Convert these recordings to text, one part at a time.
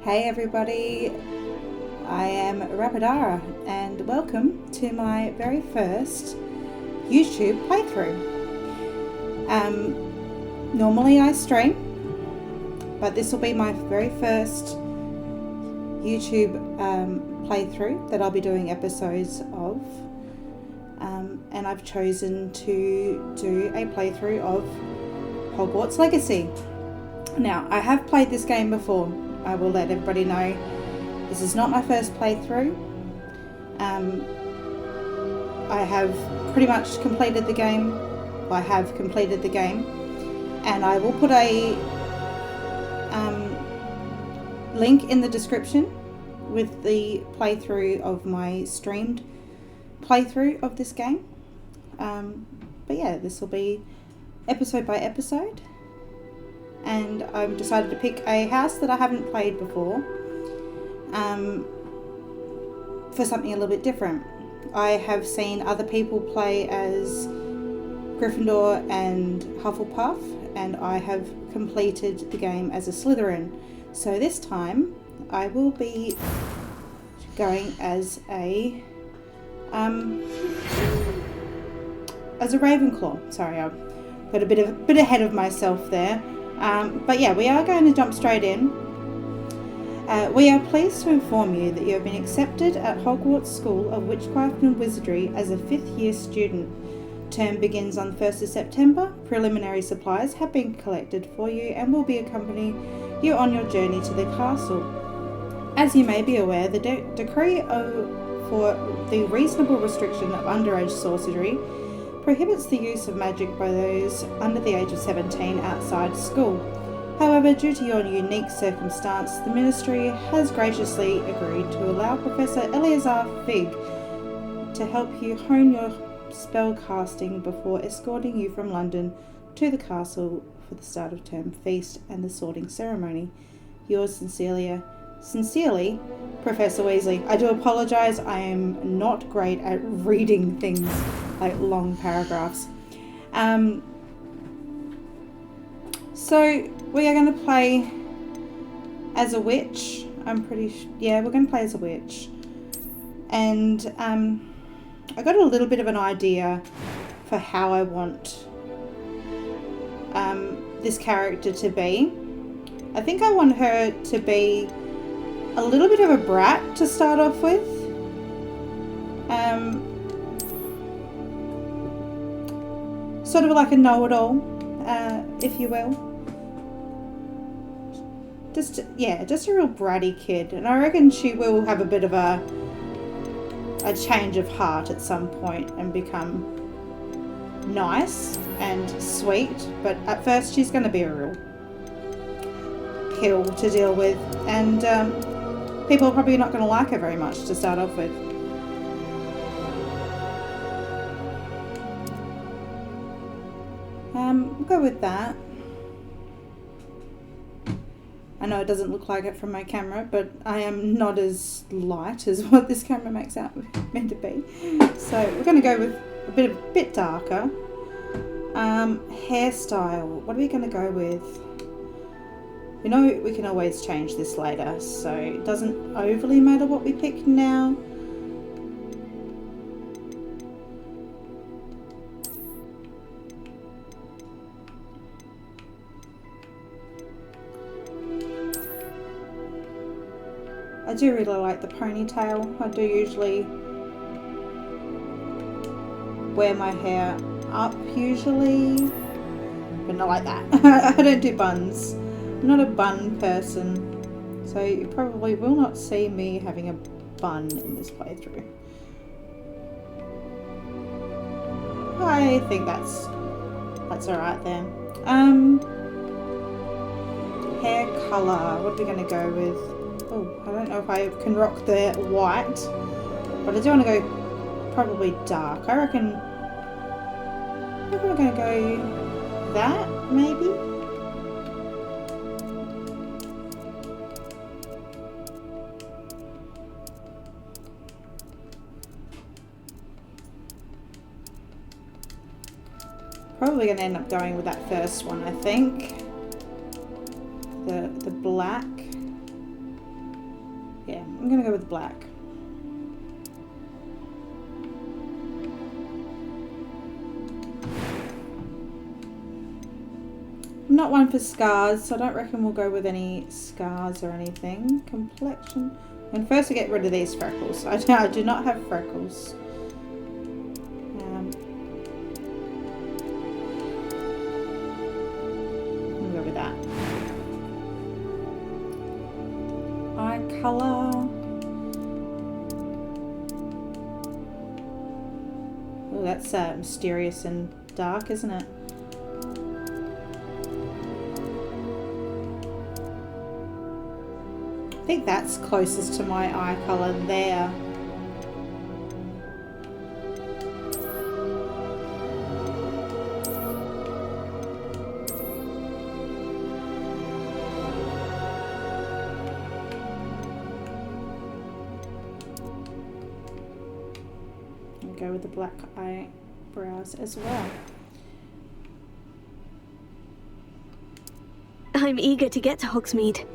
Hey everybody, I am Rapadara and welcome to my very first YouTube playthrough. Normally I stream, but this will be my very first YouTube playthrough that I'll be doing episodes of, and I've chosen to do a playthrough of Hogwarts Legacy. Now, I have played this game before. I will let everybody know this is not my first playthrough. I have pretty much completed the game. I have completed the game, and I will put a link in the description with the playthrough of my streamed playthrough of this game. But yeah, this will be episode by episode. And I've decided to pick a house that I haven't played before for something a little bit different. I have seen other people play as Gryffindor and Hufflepuff, and I have completed the game as a Slytherin. So this time I will be going as a Ravenclaw. Sorry, I got a bit ahead of myself there. But yeah, we are going to jump straight in. We are pleased to inform you that you have been accepted at Hogwarts School of Witchcraft and Wizardry as a 5th year student. Term begins on 1st of September. Preliminary supplies have been collected for you and will be accompanying you on your journey to the castle. As you may be aware, the decree for the reasonable restriction of underage sorcery prohibits the use of magic by those under the age of 17 outside school. However, due to your unique circumstance, the Ministry has graciously agreed to allow Professor Eleazar Fig to help you hone your spell casting before escorting you from London to the castle for the start of term feast and the sorting ceremony. Yours sincerely, Professor Weasley. I do apologise, I am not great at reading things like long paragraphs. So we are going to play as a witch. Yeah, we're going to play as a witch. And I got a little bit of an idea for how I want this character to be. I think I want her to be a little bit of a brat to start off with. Sort of like a know-it-all, if you will. Just a real bratty kid. And I reckon she will have a bit of a change of heart at some point and become nice and sweet. But at first she's going to be a real pill to deal with. And people are probably not going to like her very much to start off with. We'll go with that. I know it doesn't look like it from my camera, but I am not as light as what this camera makes out meant to be. So we're going to go with a bit darker. Hairstyle. What are we going to go with? You know, we can always change this later, so it doesn't overly matter what we pick now. I do really like the ponytail. I do usually wear my hair up usually, but not like that. I don't do buns. I'm not a bun person, so you probably will not see me having a bun in this playthrough. I think that's alright there. Hair colour. What are we going to go with? Oh, I don't know if I can rock the white, but I do want to go probably dark. I reckon we're going to go that, maybe? Probably going to end up going with that first one, I think. The black. Yeah, I'm going to go with black. I'm not one for scars, so I don't reckon we'll go with any scars or anything. Complexion. And first we get rid of these freckles. I do not have freckles. We'll go with that. Eye colour. Oh, that's mysterious and dark, isn't it? I think that's closest to my eye colour there. I'll go with the black eyebrows as well. I'm eager to get to Hogsmeade.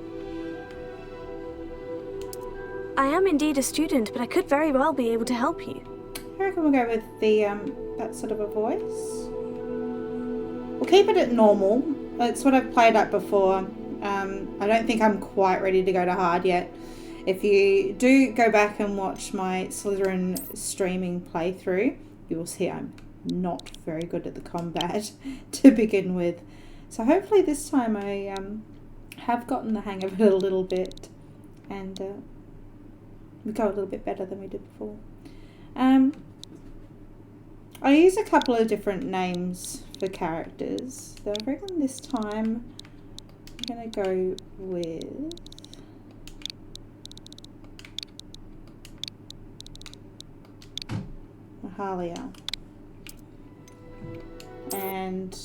I am indeed a student, but I could very well be able to help you. I reckon we'll go with the that sort of a voice. We'll keep it at normal. It's what I've played at before. I don't think I'm quite ready to go to hard yet. If you do go back and watch my Slytherin streaming playthrough, you will see I'm not very good at the combat to begin with. So hopefully this time I have gotten the hang of it a little bit, and we go a little bit better than we did before. I use a couple of different names for characters. So I reckon this time I'm going to go with Mahalia. And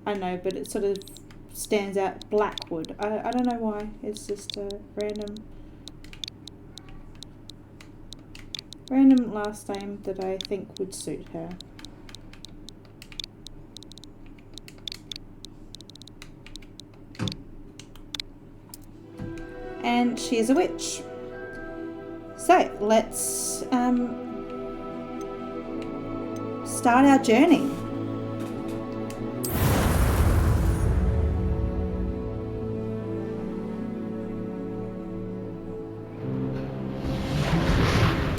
I know, but it sort of stands out, Blackwood. I don't know why. It's just a random last name that I think would suit her. And she is a witch. So let's start our journey.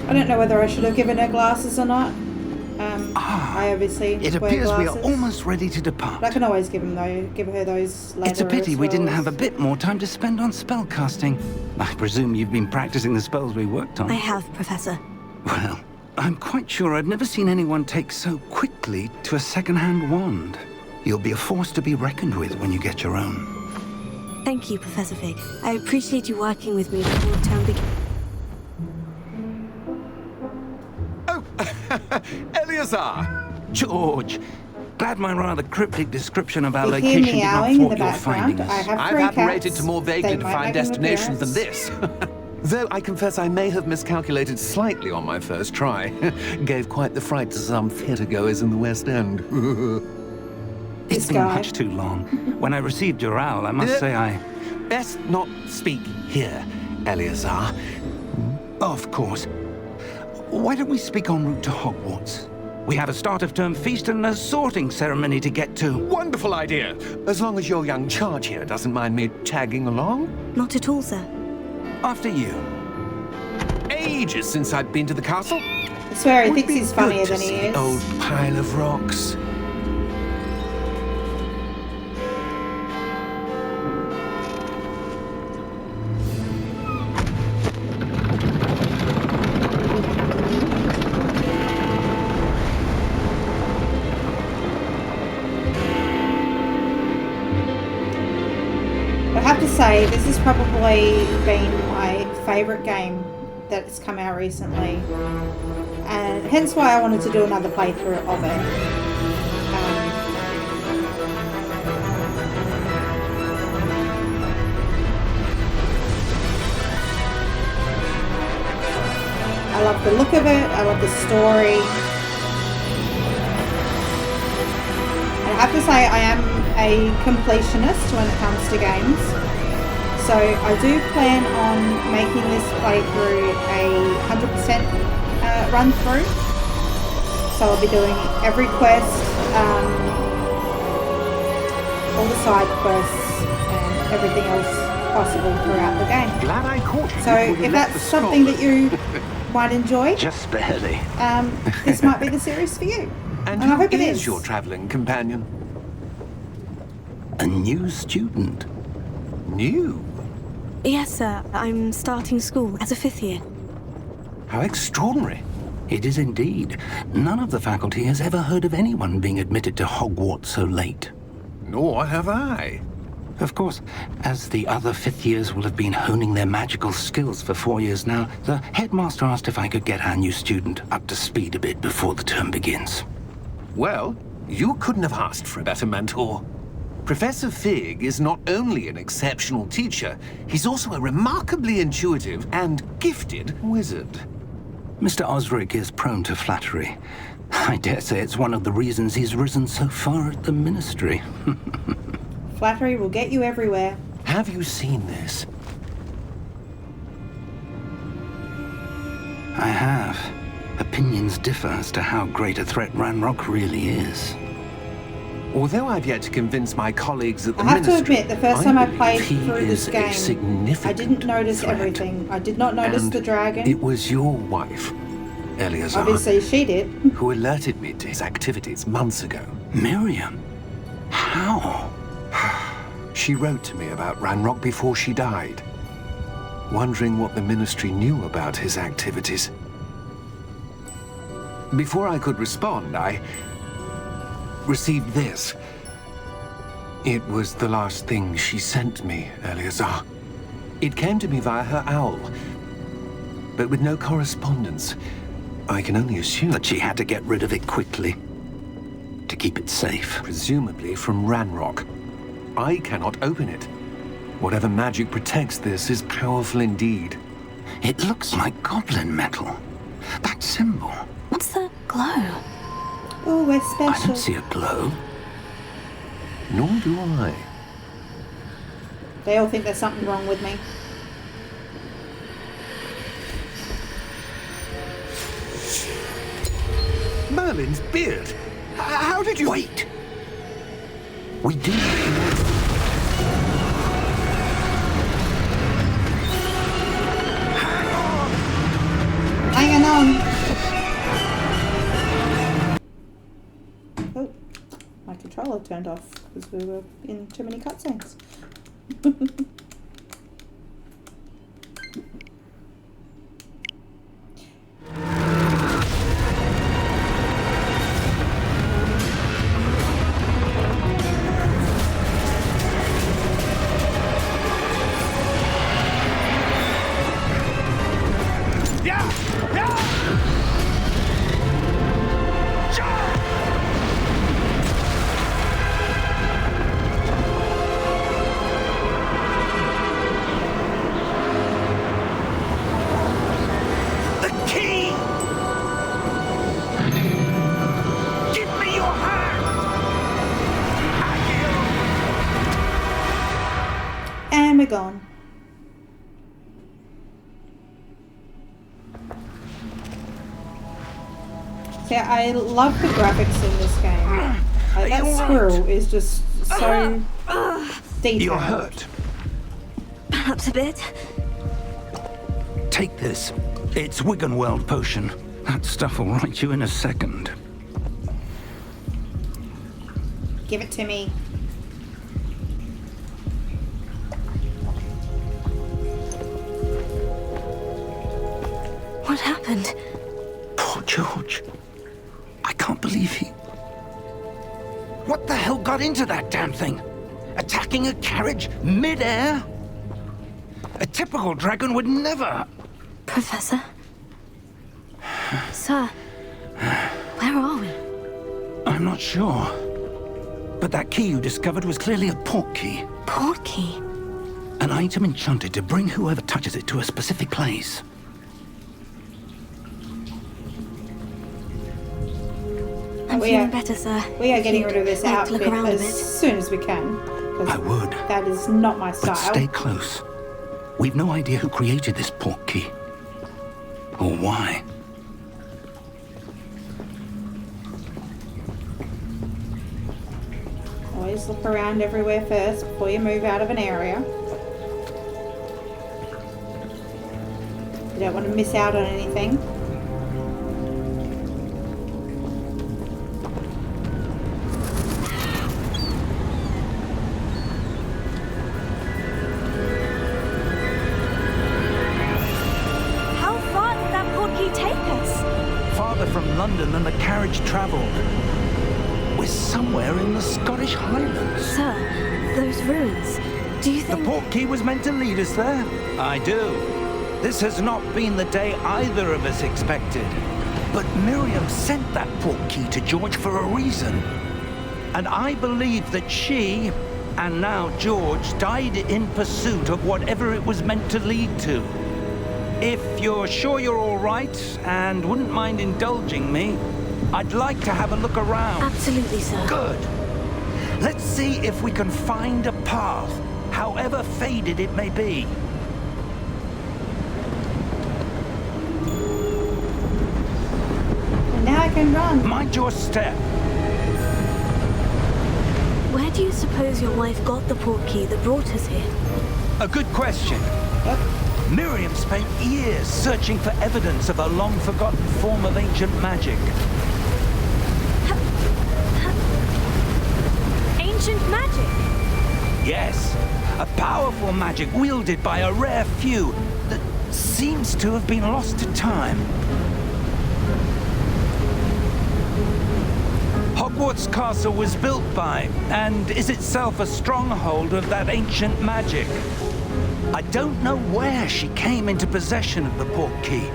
I don't know whether I should have given her glasses or not. I obviously It wear appears we glasses, are almost ready to depart. but I can always give her those later. It's a pity as we well didn't as- have a bit more time to spend on spellcasting. I presume you've been practicing the spells we worked on. I have, Professor. Well, I'm quite sure I've never seen anyone take so quickly to a second-hand wand. You'll be a force to be reckoned with when you get your own. Thank you, Professor Fig. I appreciate you working with me before term begins. Oh, Eleazar! George, glad my rather cryptic description of our You hear location did not meowing in the thwart your background. findings. I have I've three apparated cats. to more They vaguely might defined make an destinations than appearance. this. Though I confess I may have miscalculated slightly on my first try. Gave quite the fright to some theatre-goers in the West End. It's This been guy. much too long. When I received your owl, I must say I... Best not speak here, Eleazar. Of course. Why don't we speak en route to Hogwarts? We have a start-of-term feast and a sorting ceremony to get to. Wonderful idea! As long as your young charge here doesn't mind me tagging along. Not at all, sir. After you. Ages since I'd been to the castle. I swear he Would thinks be he's funnier good to than he see is. the old pile of rocks. I have to say, this has probably been my favourite game that's come out recently, and hence why I wanted to do another playthrough of it. I love the look of it, I love the story. And I have to say, I am a completionist when it comes to games. So I do plan on making this playthrough a 100% run through. So I'll be doing every quest, all the side quests, and everything else possible throughout the game. Glad I caught you. So if that's something that you might enjoy, Just barely. this might be the series for you. And I who hope it is is. your travelling companion? A new student. New? Yes, sir. I'm starting school as a 5th year. How extraordinary. It is indeed. None of the faculty has ever heard of anyone being admitted to Hogwarts so late. Nor have I. Of course, as the other 5th years will have been honing their magical skills for 4 years now, the headmaster asked if I could get our new student up to speed a bit before the term begins. Well, you couldn't have asked for a better mentor. Professor Fig is not only an exceptional teacher, he's also a remarkably intuitive and gifted wizard. Mr. Osric is prone to flattery. I dare say it's one of the reasons he's risen so far at the Ministry. Flattery will get you everywhere. Have you seen this? I have. Opinions differ as to how great a threat Ranrock really is. Although I've yet to convince my colleagues at the I have to Ministry, admit, the first time I believe played he through this is a game, significant I didn't notice threat. everything. I did not notice And the dragon. it was your wife, Eleazar, Obviously, she did. who alerted me to his activities months ago. Miriam? How? She wrote to me about Ranrock before she died, wondering what the Ministry knew about his activities. Before I could respond, I received this. It was the last thing she sent me, Eleazar. It came to me via her owl, but with no correspondence. I can only assume That she had to get rid of it quickly. To keep it safe. presumably from Ranrock. I cannot open it. Whatever magic protects this is powerful indeed. It looks like goblin metal. That symbol. What's the glow? Oh, we're I special. don't see a glow. Nor do I. They all think there's something wrong with me. Merlin's beard! How did you... Wait! We do. Hanging on. Oh, my controller turned off because we were in too many cutscenes. The key! Give me your hand! And we're gone. See, I love the graphics in this game. Like, that Are you all squirrel right? is just so detailed. You're hurt. Perhaps a bit. Take this. It's Wiggenweld potion. That stuff will right you in a second. Give it to me. What happened? Poor George. I can't believe he... What the hell got into that damn thing? Attacking a carriage mid-air? A typical dragon would never... Professor? Sir, where are we? I'm not sure. But that key you discovered was clearly a port key. Port key? An item enchanted to bring whoever touches it to a specific place. I'm We feeling are- better, sir. We are If getting you'd rid of this like to look outfit around a as bit. soon as we can. 'cause I would. That is not my But style. stay close. We've no idea who created this portkey. Or why. Always look around everywhere first before you move out of an area. You don't want to miss out on anything. How far did that portkey take us? Farther from London than the carriage travelled. We're somewhere in the Scottish Highlands. Sir, those ruins. Do you The think... portkey was meant to lead us there? I do. This has not been the day either of us expected. But Miriam sent that portkey to George for a reason. And I believe that she, and now George, died in pursuit of whatever it was meant to lead to. If you're sure you're all right and wouldn't mind indulging me, I'd like to have a look around. Absolutely, sir. Good. Let's see if we can find a path, however faded it may be. And now I can run. Mind your step. Where do you suppose your wife got the portkey that brought us here? A good question. Yep. Miriam spent years searching for evidence of a long-forgotten form of ancient magic. Ancient magic? Yes, a powerful magic wielded by a rare few that seems to have been lost to time. Hogwarts Castle was built by, and is itself a stronghold of that ancient magic. I don't know where she came into possession of the portkey,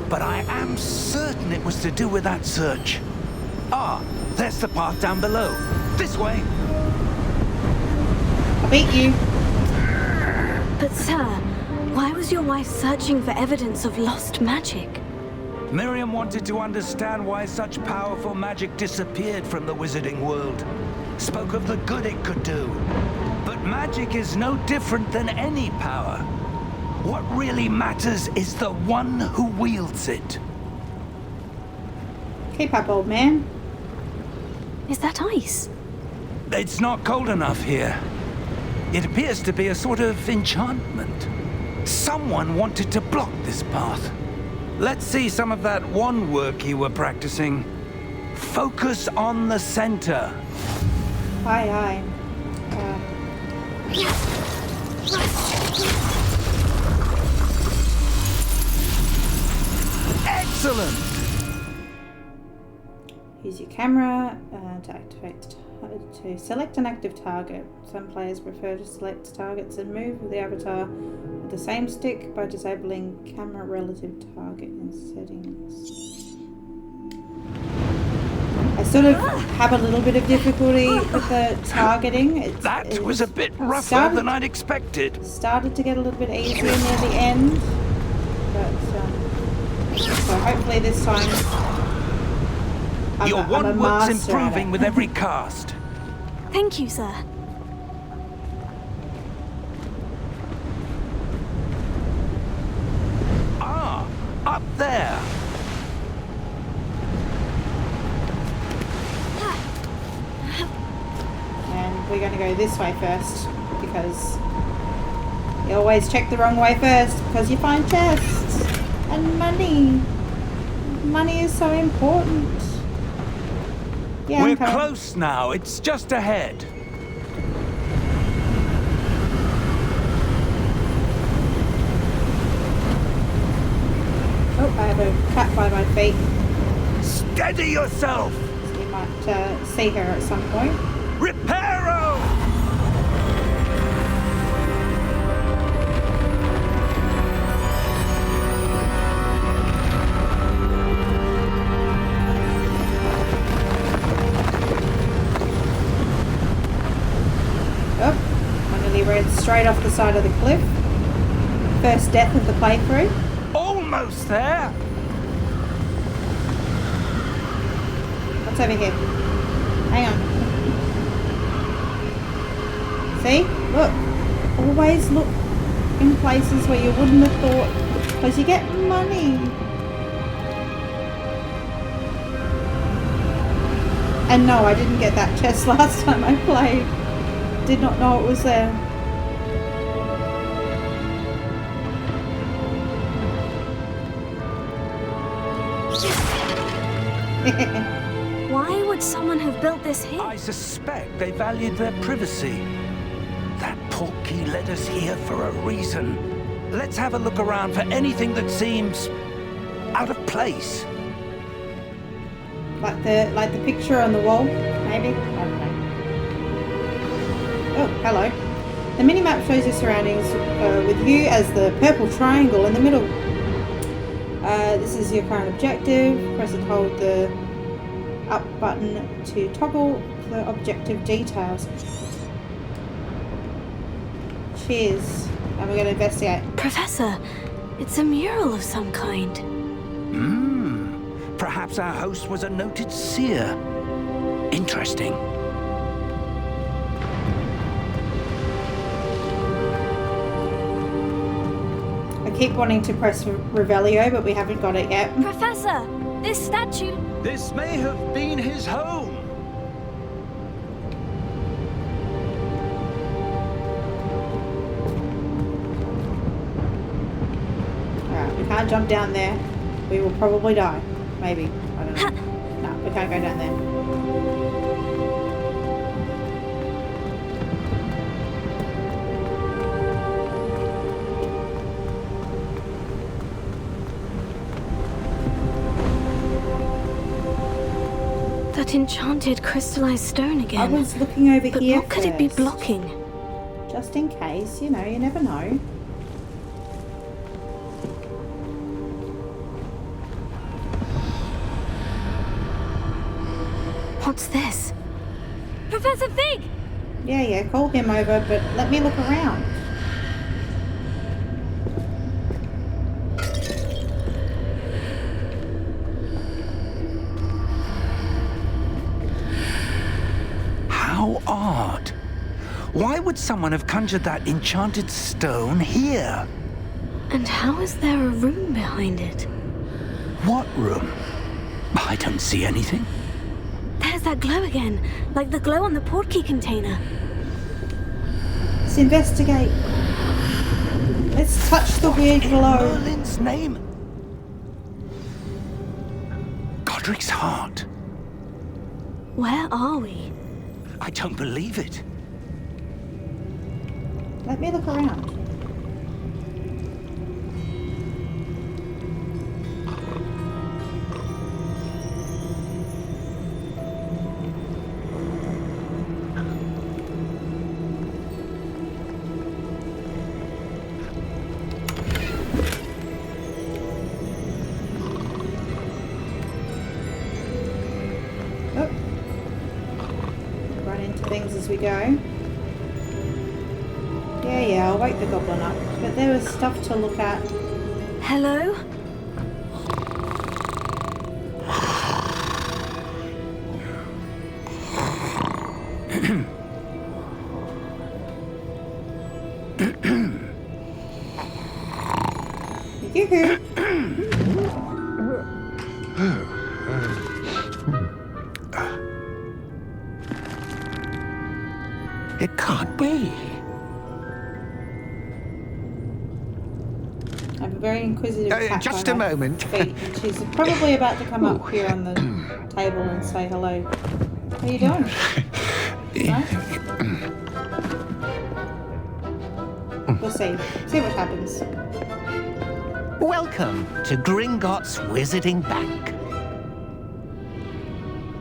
but I am certain it was to do with that search. Ah, there's the path down below. This way. I beat you. But sir, why was your wife searching for evidence of lost magic? Miriam wanted to understand why such powerful magic disappeared from the wizarding world. Spoke of the good it could do. But magic is no different than any power. What really matters is the one who wields it. Keep up, old man. Is that ice? It's not cold enough here. It appears to be a sort of enchantment. Someone wanted to block this path. Let's see some of that wand work you were practicing. Focus on the center. Aye, aye. Excellent! Use your camera to activate to select an active target. Some players prefer to select targets and move with the avatar with the same stick by disabling camera relative target in settings. I sort of have a little bit of difficulty with the targeting. That was a bit rougher than I'd expected. Started to get a little bit easier near the end, but so hopefully this time Your I'm a wand work's master at improving it. with every cast. Thank you, sir. Ah, up there. And we're going to go this way first because you always check the wrong way first because you find chests and money. Money is so important. Yeah, We're I'm coming. close now. It's just ahead. Oh, I have a cat by my feet. Steady yourself. So you might see her at some point. Reparo! Oh, I nearly ran straight off the side of the cliff. First death of the playthrough. Almost there. What's over here? Hang on. See? Look. Always look in places where you wouldn't have thought, because you get money. And no, I didn't get that chest last time I played. Did not know it was there. Why would someone have built this here? I suspect they valued their privacy. That portkey led us here for a reason. Let's have a look around for anything that seems out of place. Like the picture on the wall, maybe? I don't know. Oh, hello. The minimap shows your surroundings with you as the purple triangle in the middle. This is your current objective. Press and hold the up button to toggle the objective details. Cheers. And we're going to investigate. Professor, it's a mural of some kind. Perhaps our host was a noted seer. Interesting. I keep wanting to press Revelio, but we haven't got it yet. Professor, this statue... This may have been his home. Alright, we can't jump down there. We will probably die. Maybe. I don't know. No, we can't go down there. That enchanted crystallized stone again. I was looking over But here what could it be first. blocking? Just in case, you know, you never know. What's this? Professor Fig! Yeah, call him over, but let me look around. How odd. Why would someone have conjured that enchanted stone here? And how is there a room behind it? What room? I don't see anything. There's that glow again, like the glow on the portkey container. Let's investigate. Let's touch the weird glow. Merlin's name? Godric's heart. Where are we? I don't believe it. Let me look around. Oh. Run into things as we go. Yeah, I'll wake the goblin up. But there was stuff to look at. Hello? Yoo-hoo. It can't be. I have a very inquisitive cat Just by a my moment. feet. She's probably about to come up here on the table and say hello. How you doing? Nice? We'll see. See what happens. Welcome to Gringotts Wizarding Bank.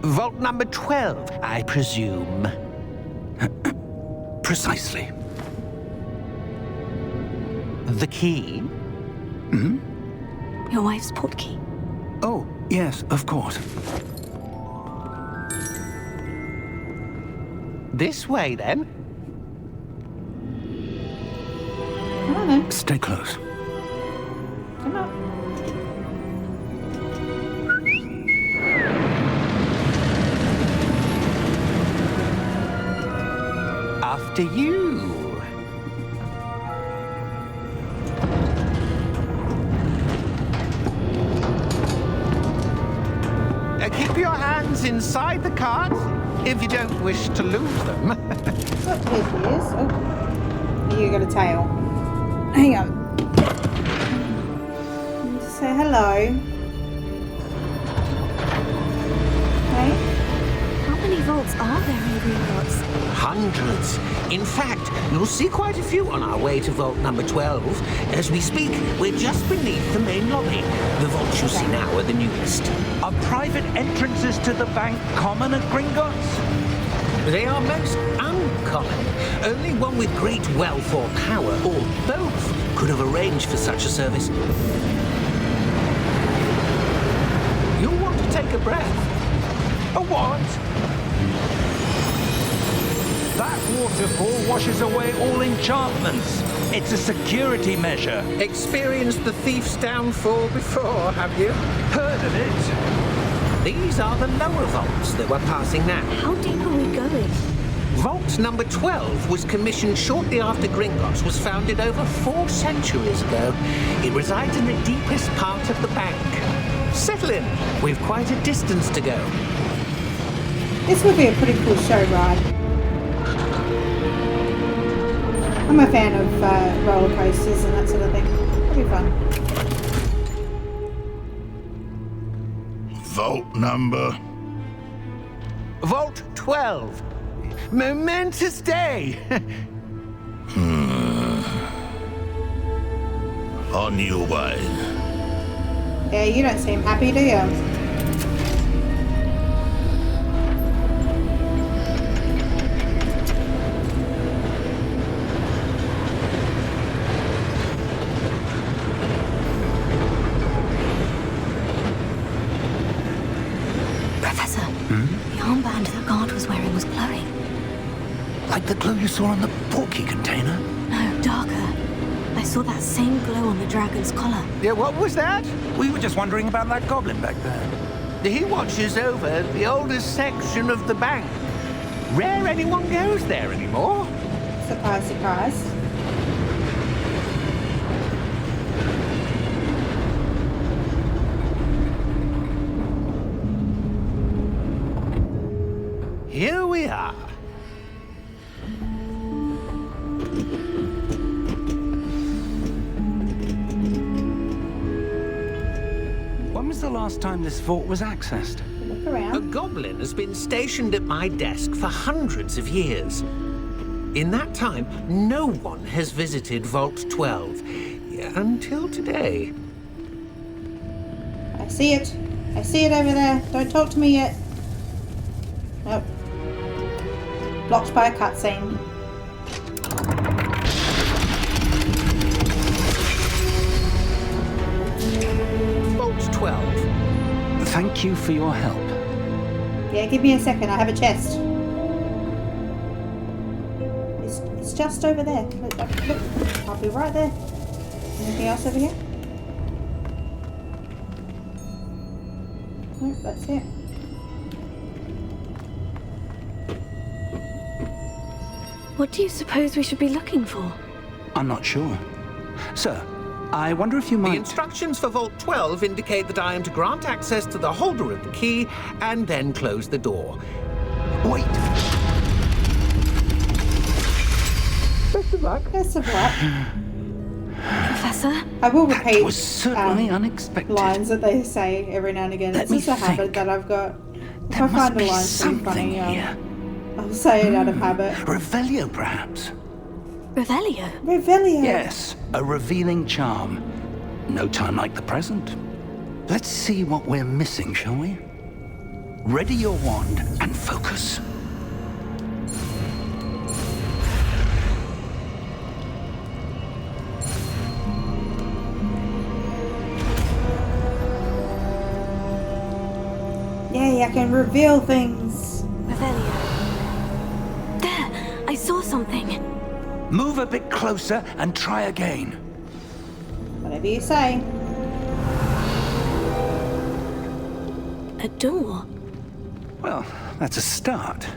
Vault number 12, I presume. Precisely. The key? Your wife's portkey. Oh, yes, of course. This way, then. Come on then. Stay close. Come on. After you. inside the cards, if you don't wish to lose them. Oh, here she is. Oh, you got a tail. Hang on. Just say hello. Okay. How many vaults are there in Gringotts? Hundreds. In fact, you'll see quite a few on our way to vault number 12. As we speak, we're just beneath the main lobby. The vaults you see now are the newest. Are private entrances to the bank common at Gringotts? They are most uncommon. Only one with great wealth or power, or both, could have arranged for such a service. You'll want to take a breath. A what? That waterfall washes away all enchantments. It's a security measure. Experienced the thief's downfall before, have you? Heard of it? These are the lower vaults that we're passing now. How deep are we going? Vault number 12 was commissioned shortly after Gringotts was founded over 4 centuries ago. It resides in the deepest part of the bank. Settle in. We've quite a distance to go. This would be a pretty cool show ride. I'm a fan of roller coasters and that sort of thing. It'll be fun. Vault number. Vault 12. Momentous day. On your way. Yeah, you don't seem happy, do you? Professor, the armband the guard was wearing was glowing. Like the glow you saw on the porky container? No, darker. I saw that same glow on the dragon's collar. Yeah, what was that? We were just wondering about that goblin back there. He watches over the oldest section of the bank. Rare anyone goes there anymore. Surprise, surprise. Here we are. When was the last time this vault was accessed? Look A around. goblin has been stationed at my desk for hundreds of years. In that time, no one has visited Vault 12 until today. I see it. I see it over there. Don't talk to me yet. Nope. Blocked by a cutscene. Vault 12. Thank you for your help. Yeah, give me a second. I have a chest. It's just over there. Look, I'll be right there. Anything else over here? Nope, that's it. What do you suppose we should be looking for? I'm not sure. Sir, I wonder if you The might... instructions for Vault 12 indicate that I am to grant access to the holder of the key and then close the door. Wait! Best of luck. Best of luck. Professor? I will That repeat was certainly unexpected. lines that they say every now and again. Let It's me just a habit think. that I've got. If There I must find a be line pretty something funny, here. I'll say it out of habit. Revelio, perhaps? Revelio? Revelio. Yes, a revealing charm. No time like the present. Let's see what we're missing, shall we? Ready your wand and focus. Yay, I can reveal things. Revelio. There! I saw something. Move a bit closer and try again. Whatever you say. A door. Well, that's a start.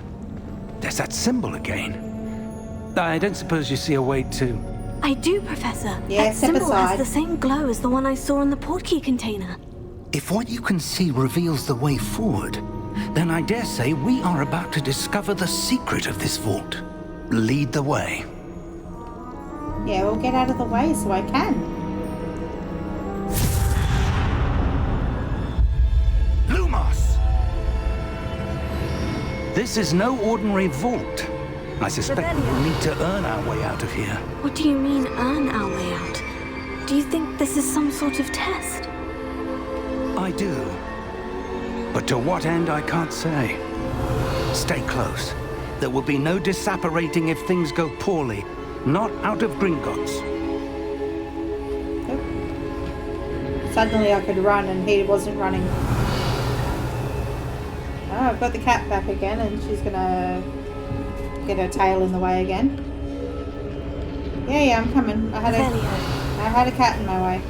There's that symbol again. I don't suppose you see a way to... I do, Professor. Yeah, that step symbol aside. has the same glow as the one I saw in the portkey container. If what you can see reveals the way forward, then I dare say we are about to discover the secret of this vault. Lead the way. Yeah, we'll get out of the way so I can. Lumos! This is no ordinary vault. I suspect we will need to earn our way out of here. What do you mean, earn our way out? Do you think this is some sort of test? I do. But to what end, I can't say. Stay close. There will be no disapparating if things go poorly. Not out of Gringotts. Oh. Suddenly I could run and he wasn't running. Oh, I've got the cat back again and she's gonna get her tail in the way again. Yeah, I'm coming. I had a cat in my way.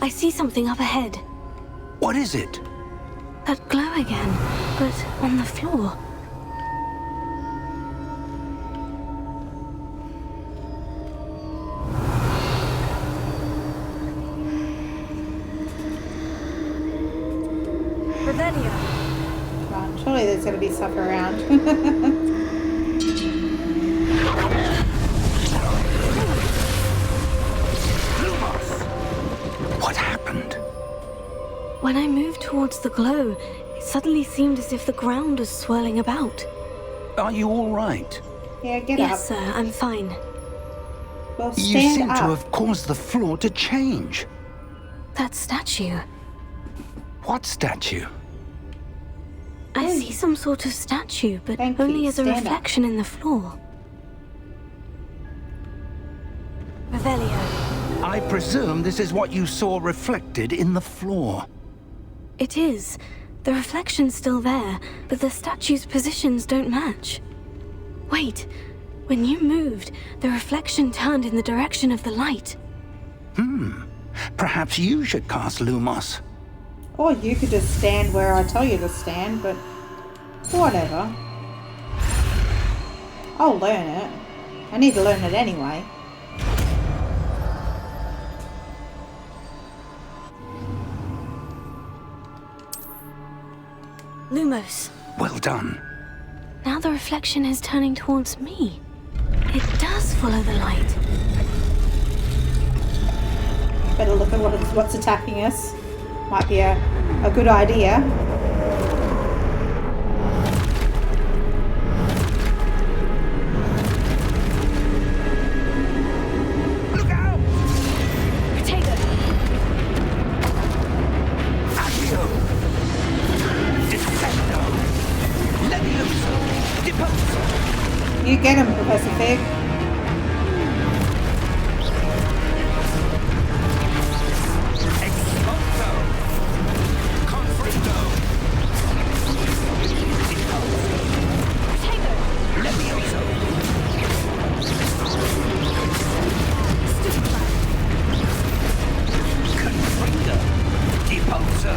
I see something up ahead. What is it? That glow again, but on the floor. Revelio. Right, surely there's going to be stuff around. What happened? When I moved towards the glow, it suddenly seemed as if the ground was swirling about. Are you all right? Yeah, get up. Yes, sir, I'm fine. Well, You stand seem up. to have caused the floor to change. That statue. What statue? I see some sort of statue, but Thank you. only as a Stand up. reflection in the floor. Revelio. I presume this is what you saw reflected in the floor. It is. The reflection's still there, but the statue's positions don't match. Wait. When you moved, the reflection turned in the direction of the light. Perhaps you should cast Lumos. Or you could just stand where I tell you to stand, but whatever. I'll learn it. I need to learn it anyway. Lumos. Well done. Now the reflection is turning towards me. It does follow the light. Better look at what's attacking us. Might be a good idea. Look out! Potato. Accio! Defendo! Levioso! Deposo! You get him, Professor Fig. Exposo! Confrito! Potato. Levioso! Confrito! Deposo!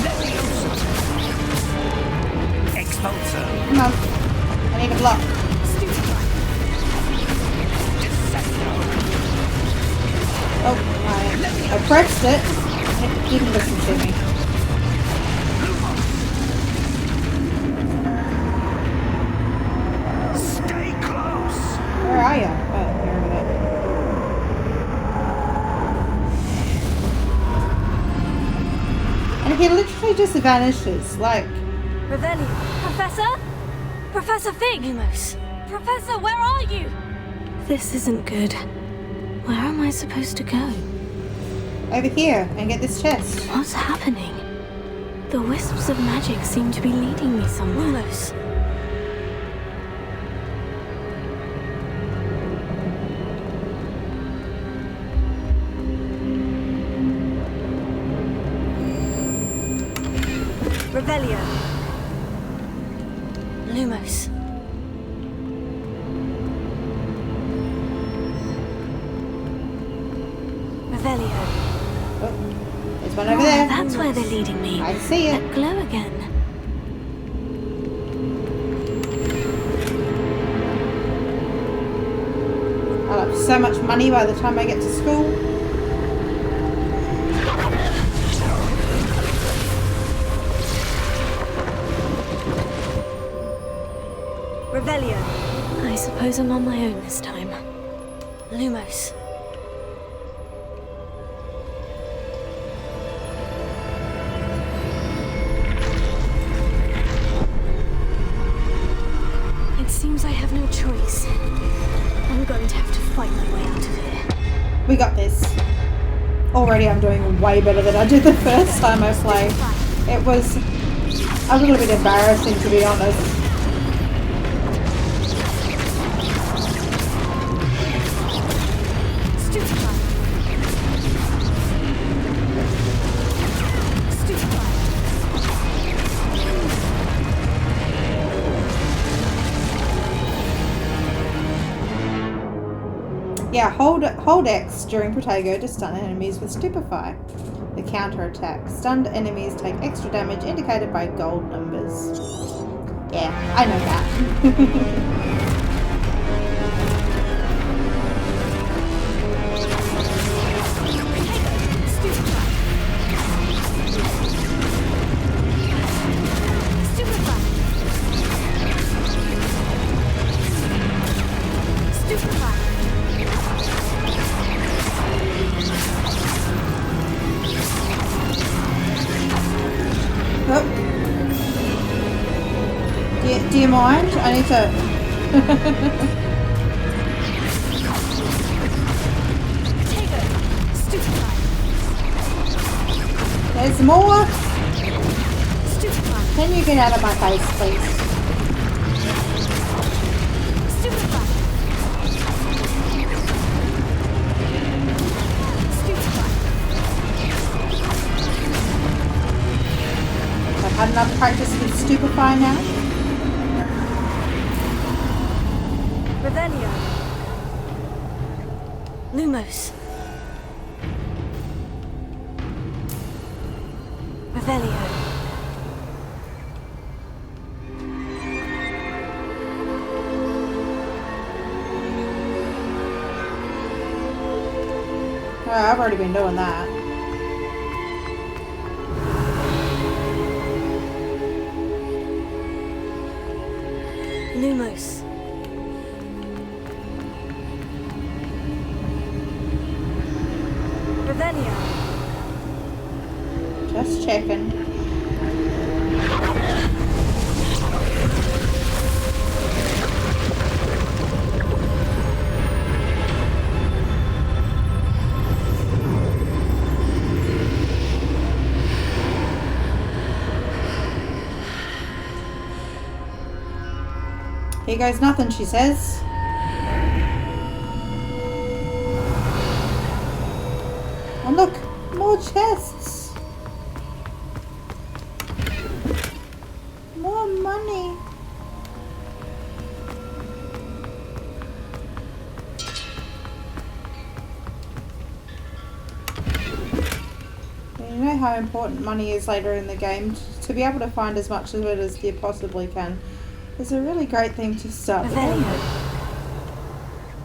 Levioso! Expulso! Come on. I need a block. Oh, I pressed it. It didn't listen to me. Stay close! Where are you? Oh, you're over there. And he literally just vanishes, like... Revelio. Professor? Professor Fig. Lumos. Professor, where are you? This isn't good. Where am I supposed to go? over here and get this chest. What's happening? The wisps of magic seem to be leading me somewhere. Lumos. Revelio. Lumos. Revelio. Oh, there's one over there. That's where they're leading me. I see it. That glow again. so much money by the time I get to school. Revelio. I suppose I'm on my own this time. Lumos. It seems I have no choice. I'm going to have to fight my way out of here. We got this. Already I'm doing way better than I did the first time I played. It was a little bit embarrassing, to be honest. Yeah, hold X during Protego to stun enemies with Stupefy. The counter attack. Stunned enemies take extra damage indicated by gold numbers. Yeah, I know that. Do you mind? I need to... There's more! Can you get out of my face, please? I've had enough practice with Stupefy now. Revelio. Lumos. Revelio. Well, I've already been doing that. Lumos. Revelio. Just checking. Here goes nothing, she says. And look, more chests. More money. You know how important money is later in the game. To be able to find as much of it as you possibly can is a really great thing to start with.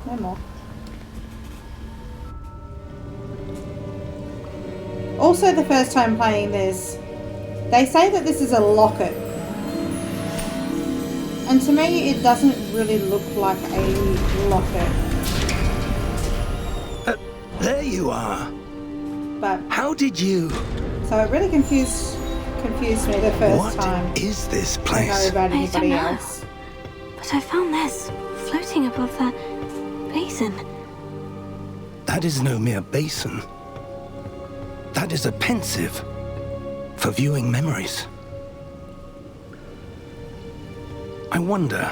No more. Also, the first time playing this, they say that this is a locket. And to me, it doesn't really look like a locket. There you are. But How did you... so it really confused me the first time. What is this I don't know place? about I don't anybody know. else. But I found this floating above that basin. That is no mere basin. That is a pensive for viewing memories. I wonder...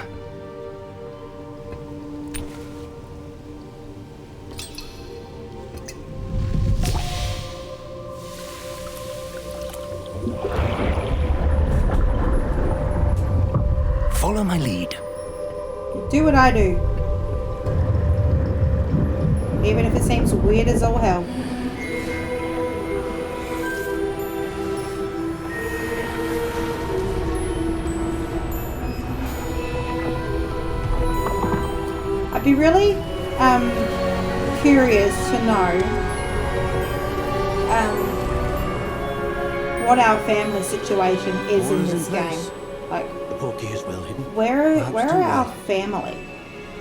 Follow my lead. Do what I do. Even if it seems weird as all hell. I'd be really curious to know what our family situation is in this game. Like, The portkey is well hidden. where Perhaps are too our well. family?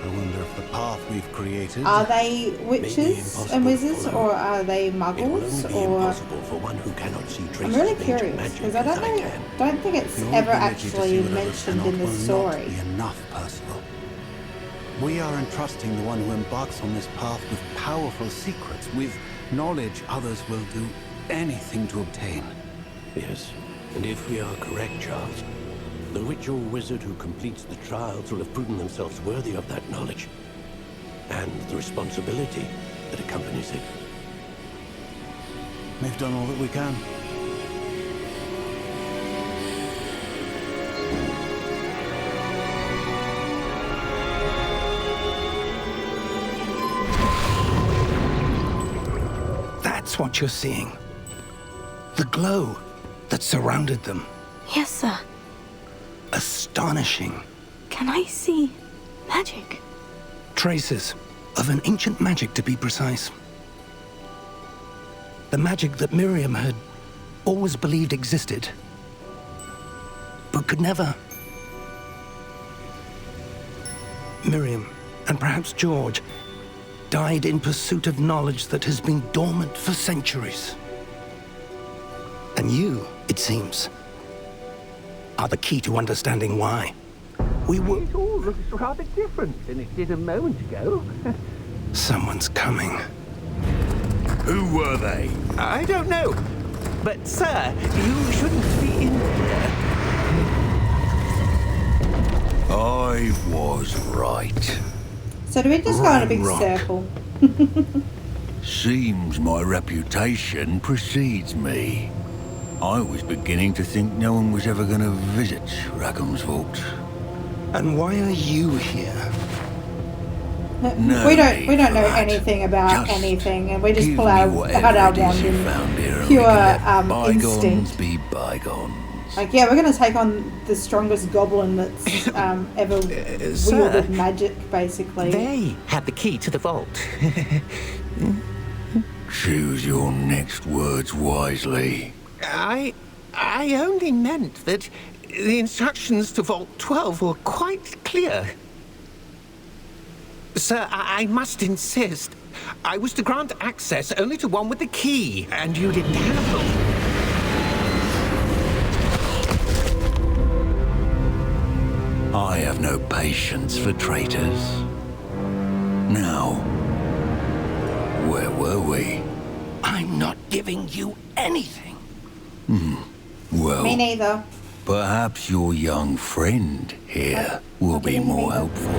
I wonder if the path we've created Are they witches impossible and to wizards, follow. or are they It will muggles, only be or... impossible for one who cannot see I'm traces really of ancient curious, magic because I as don't can. don't think it's Your ever ability to actually see what others mentioned cannot in the will not story. be enough, Percival. We are entrusting the one who embarks on this path with powerful secrets, with knowledge others will do anything to obtain. Yes, and if we are correct, Charles, the ritual wizard who completes the trials will have proven themselves worthy of that knowledge, and the responsibility that accompanies it. We've done all that we can. That's what you're seeing. The glow that surrounded them. Yes, sir. Astonishing. Can I see magic? Traces of an ancient magic, to be precise. The magic that Miriam had always believed existed, but could never. Miriam, and perhaps George, died in pursuit of knowledge that has been dormant for centuries. And you, it seems, are the key to understanding why. We were... It all looks rather different than it did a moment ago. Someone's coming. Who were they? I don't know. But, sir, you shouldn't be in here. I was right. So do we just go in a big Rock. circle? Seems my reputation precedes me. I was beginning to think no one was ever going to visit Rackham's Vault. And why are you here? No we need don't for know that. anything about Just anything, and we just give pull me out whatever our it is wand you and found here and pure we can let bygones instinct. be bygones. Like, yeah, we're going to take on the strongest goblin that's ever sir, wielded magic, basically. They had the key to the vault. Choose your next words wisely. I only meant that the instructions to Vault 12 were quite clear. Sir, I must insist. I was to grant access only to one with the key, and you didn't have them. I have no patience for traitors. Now, where were we? I'm not giving you anything. Well, Me neither. perhaps your young friend here will be more helpful.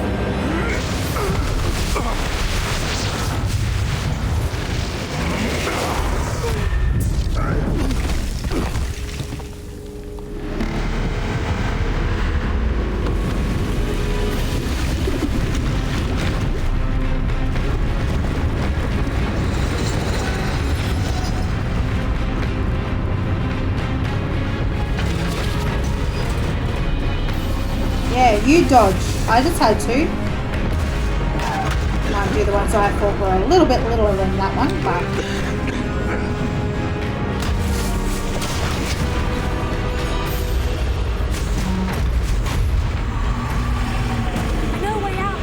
Yeah, you dodge. I just had to. Mind you, the ones I thought were a little bit littler than that one, but... No way out!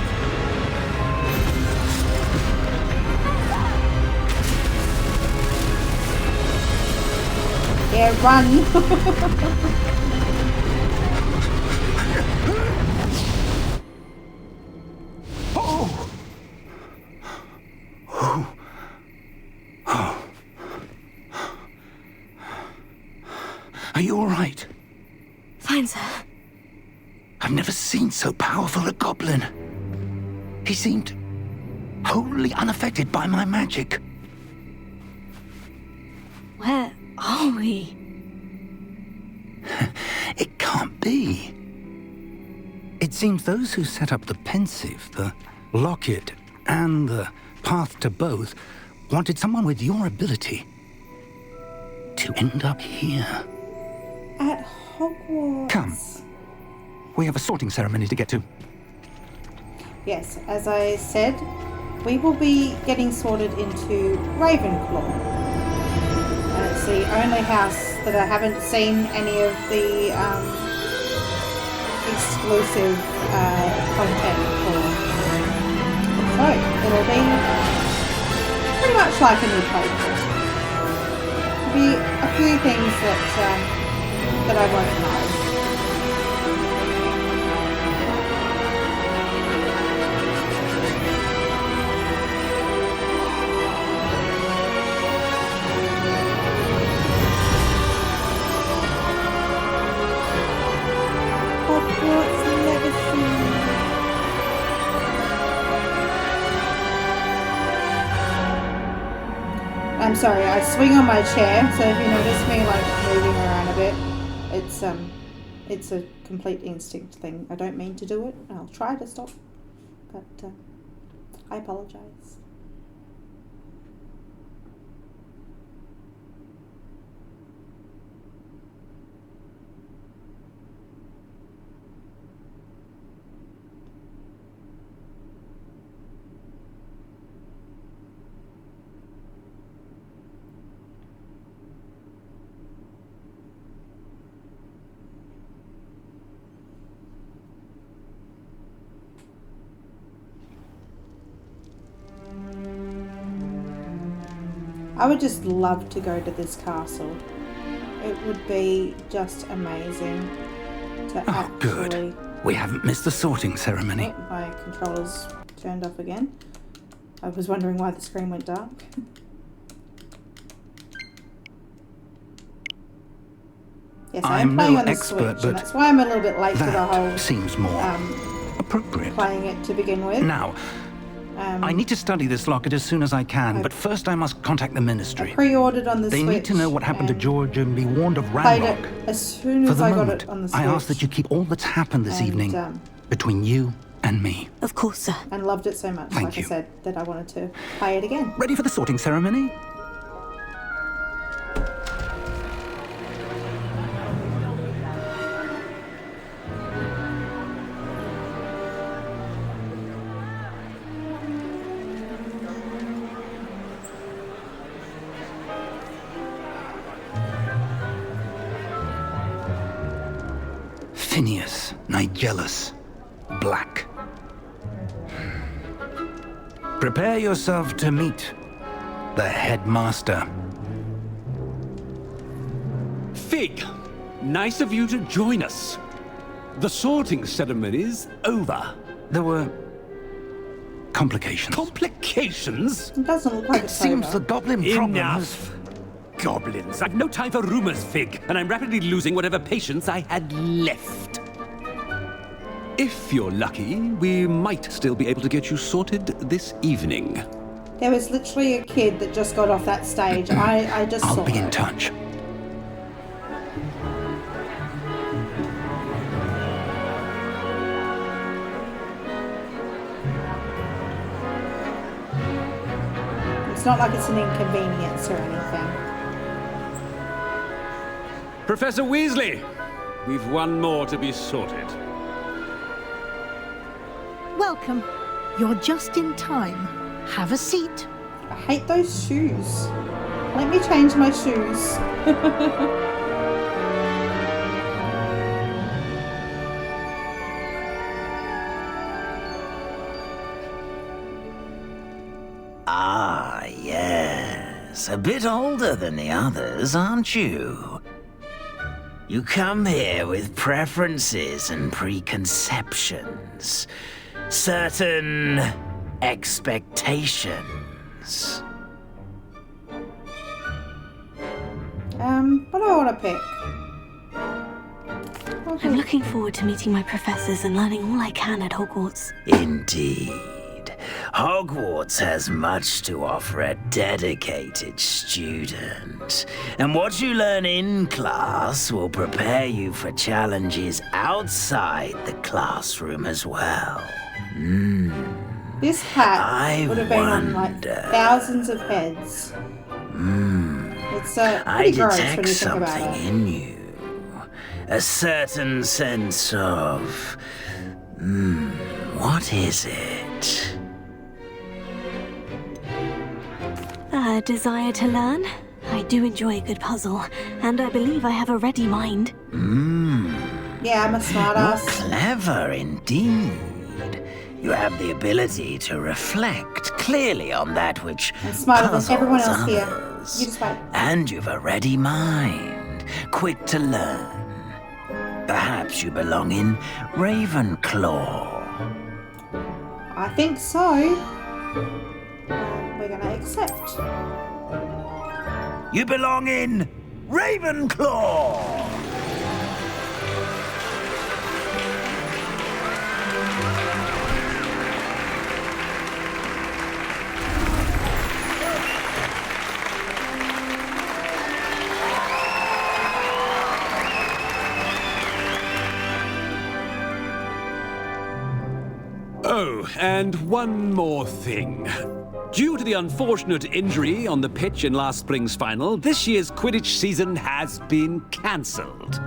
Yeah, run. Are you all right? Fine, sir. I've never seen so powerful a goblin. He seemed wholly unaffected by my magic. Where are we? It can't be. It seems those who set up the pensive, the locket, and the path to both wanted someone with your ability to end up here. At Hogwarts. Come. We have a sorting ceremony to get to. Yes, as I said, we will be getting sorted into Ravenclaw. It's the only house that I haven't seen any of the exclusive content for. So it'll be pretty much like a new playthrough. There'll be a few things that I won't know. Hogwarts Legacy. I'm sorry, I swing on my chair, so if you notice me like moving around a bit, it's a complete instinct thing. I don't mean to do it. I'll try to stop, but I apologize. I would just love to go to this castle. It would be just amazing to Good. We haven't missed the sorting ceremony. Oh, my controller's turned off again. I was wondering why the screen went dark. Yes, I am playing on the Switch, and that's why I'm a little bit late to the whole... seems more appropriate. Playing it to begin with. Now, I need to study this locket as soon as I can, but first I must contact the Ministry. I pre-ordered on the Switch. They need to know what happened to George and be warned of Ranrock. Played it as soon as I got it on the Switch. I ask that you keep all that's happened this evening between you and me. Of course, sir. And loved it so much, like I said, that I wanted to play it again. Ready for the sorting ceremony? Phineas, Nigellus, Black. Prepare yourself to meet the headmaster. Fig, nice of you to join us. The sorting ceremony's over. There were complications. Complications? It doesn't look like it seems the goblin problem Enough. Goblins. I've no time for rumors, Fig, and I'm rapidly losing whatever patience I had left. If you're lucky, we might still be able to get you sorted this evening. There was literally a kid that just got off that stage. I just saw I'll be in it. touch. It's not like it's an inconvenience or anything. Professor Weasley, we've one more to be sorted. Welcome. You're just in time. Have a seat. I hate those shoes. Let me change my shoes. Ah, yes. A bit older than the others, aren't you? You come here with preferences and preconceptions. Certain expectations. What do I want to pick? I'm looking forward to meeting my professors and learning all I can at Hogwarts. Indeed. Hogwarts has much to offer a dedicated student. And what you learn in class will prepare you for challenges outside the classroom as well. This hat would have been on like thousands of heads. It's pretty gross when you think about it. I detect something in you. A certain sense of... what is it? A desire to learn? I do enjoy a good puzzle, and I believe I have a ready mind. Yeah, I'm a smartass. Clever indeed. You have the ability to reflect clearly on that which I'm smarter than puzzles everyone else here. others. You just wait. And you've a ready mind, quick to learn. Perhaps you belong in Ravenclaw. I think so. We're gonna accept. You belong in Ravenclaw! Oh, and one more thing. Due to the unfortunate injury on the pitch in last spring's final, this year's Quidditch season has been cancelled.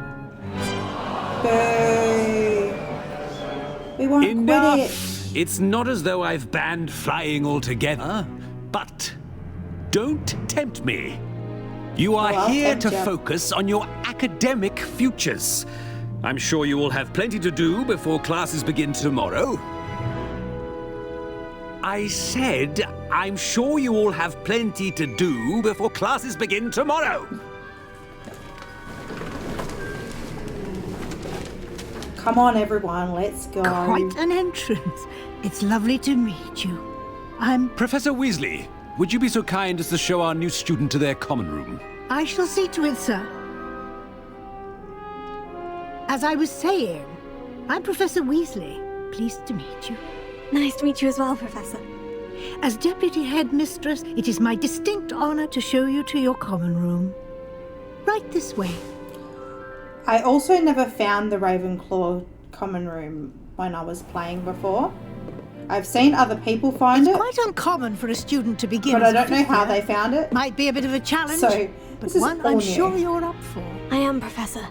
Boo. We want Enough! Quidditch. It's not as though I've banned flying altogether, but don't tempt me. You are Oh, I'll here tempt to ya. focus on your academic futures. I'm sure you will have plenty to do before classes begin tomorrow. I said, I'm sure you all have plenty to do before classes begin tomorrow. Come on, everyone, let's go. Quite an entrance. It's lovely to meet you. Professor Weasley, would you be so kind as to show our new student to their common room? I shall see to it, sir. As I was saying, I'm Professor Weasley. Pleased to meet you. Nice to meet you as well, Professor. As Deputy Headmistress, it is my distinct honor to show you to your common room. Right this way. I also never found the Ravenclaw common room when I was playing before. I've seen other people find It's it, quite uncommon for a student to begin but as I a don't know fifth how year. they found it. Might be a bit of a challenge, So, but this is one all I'm new. sure you're up for. I am, Professor.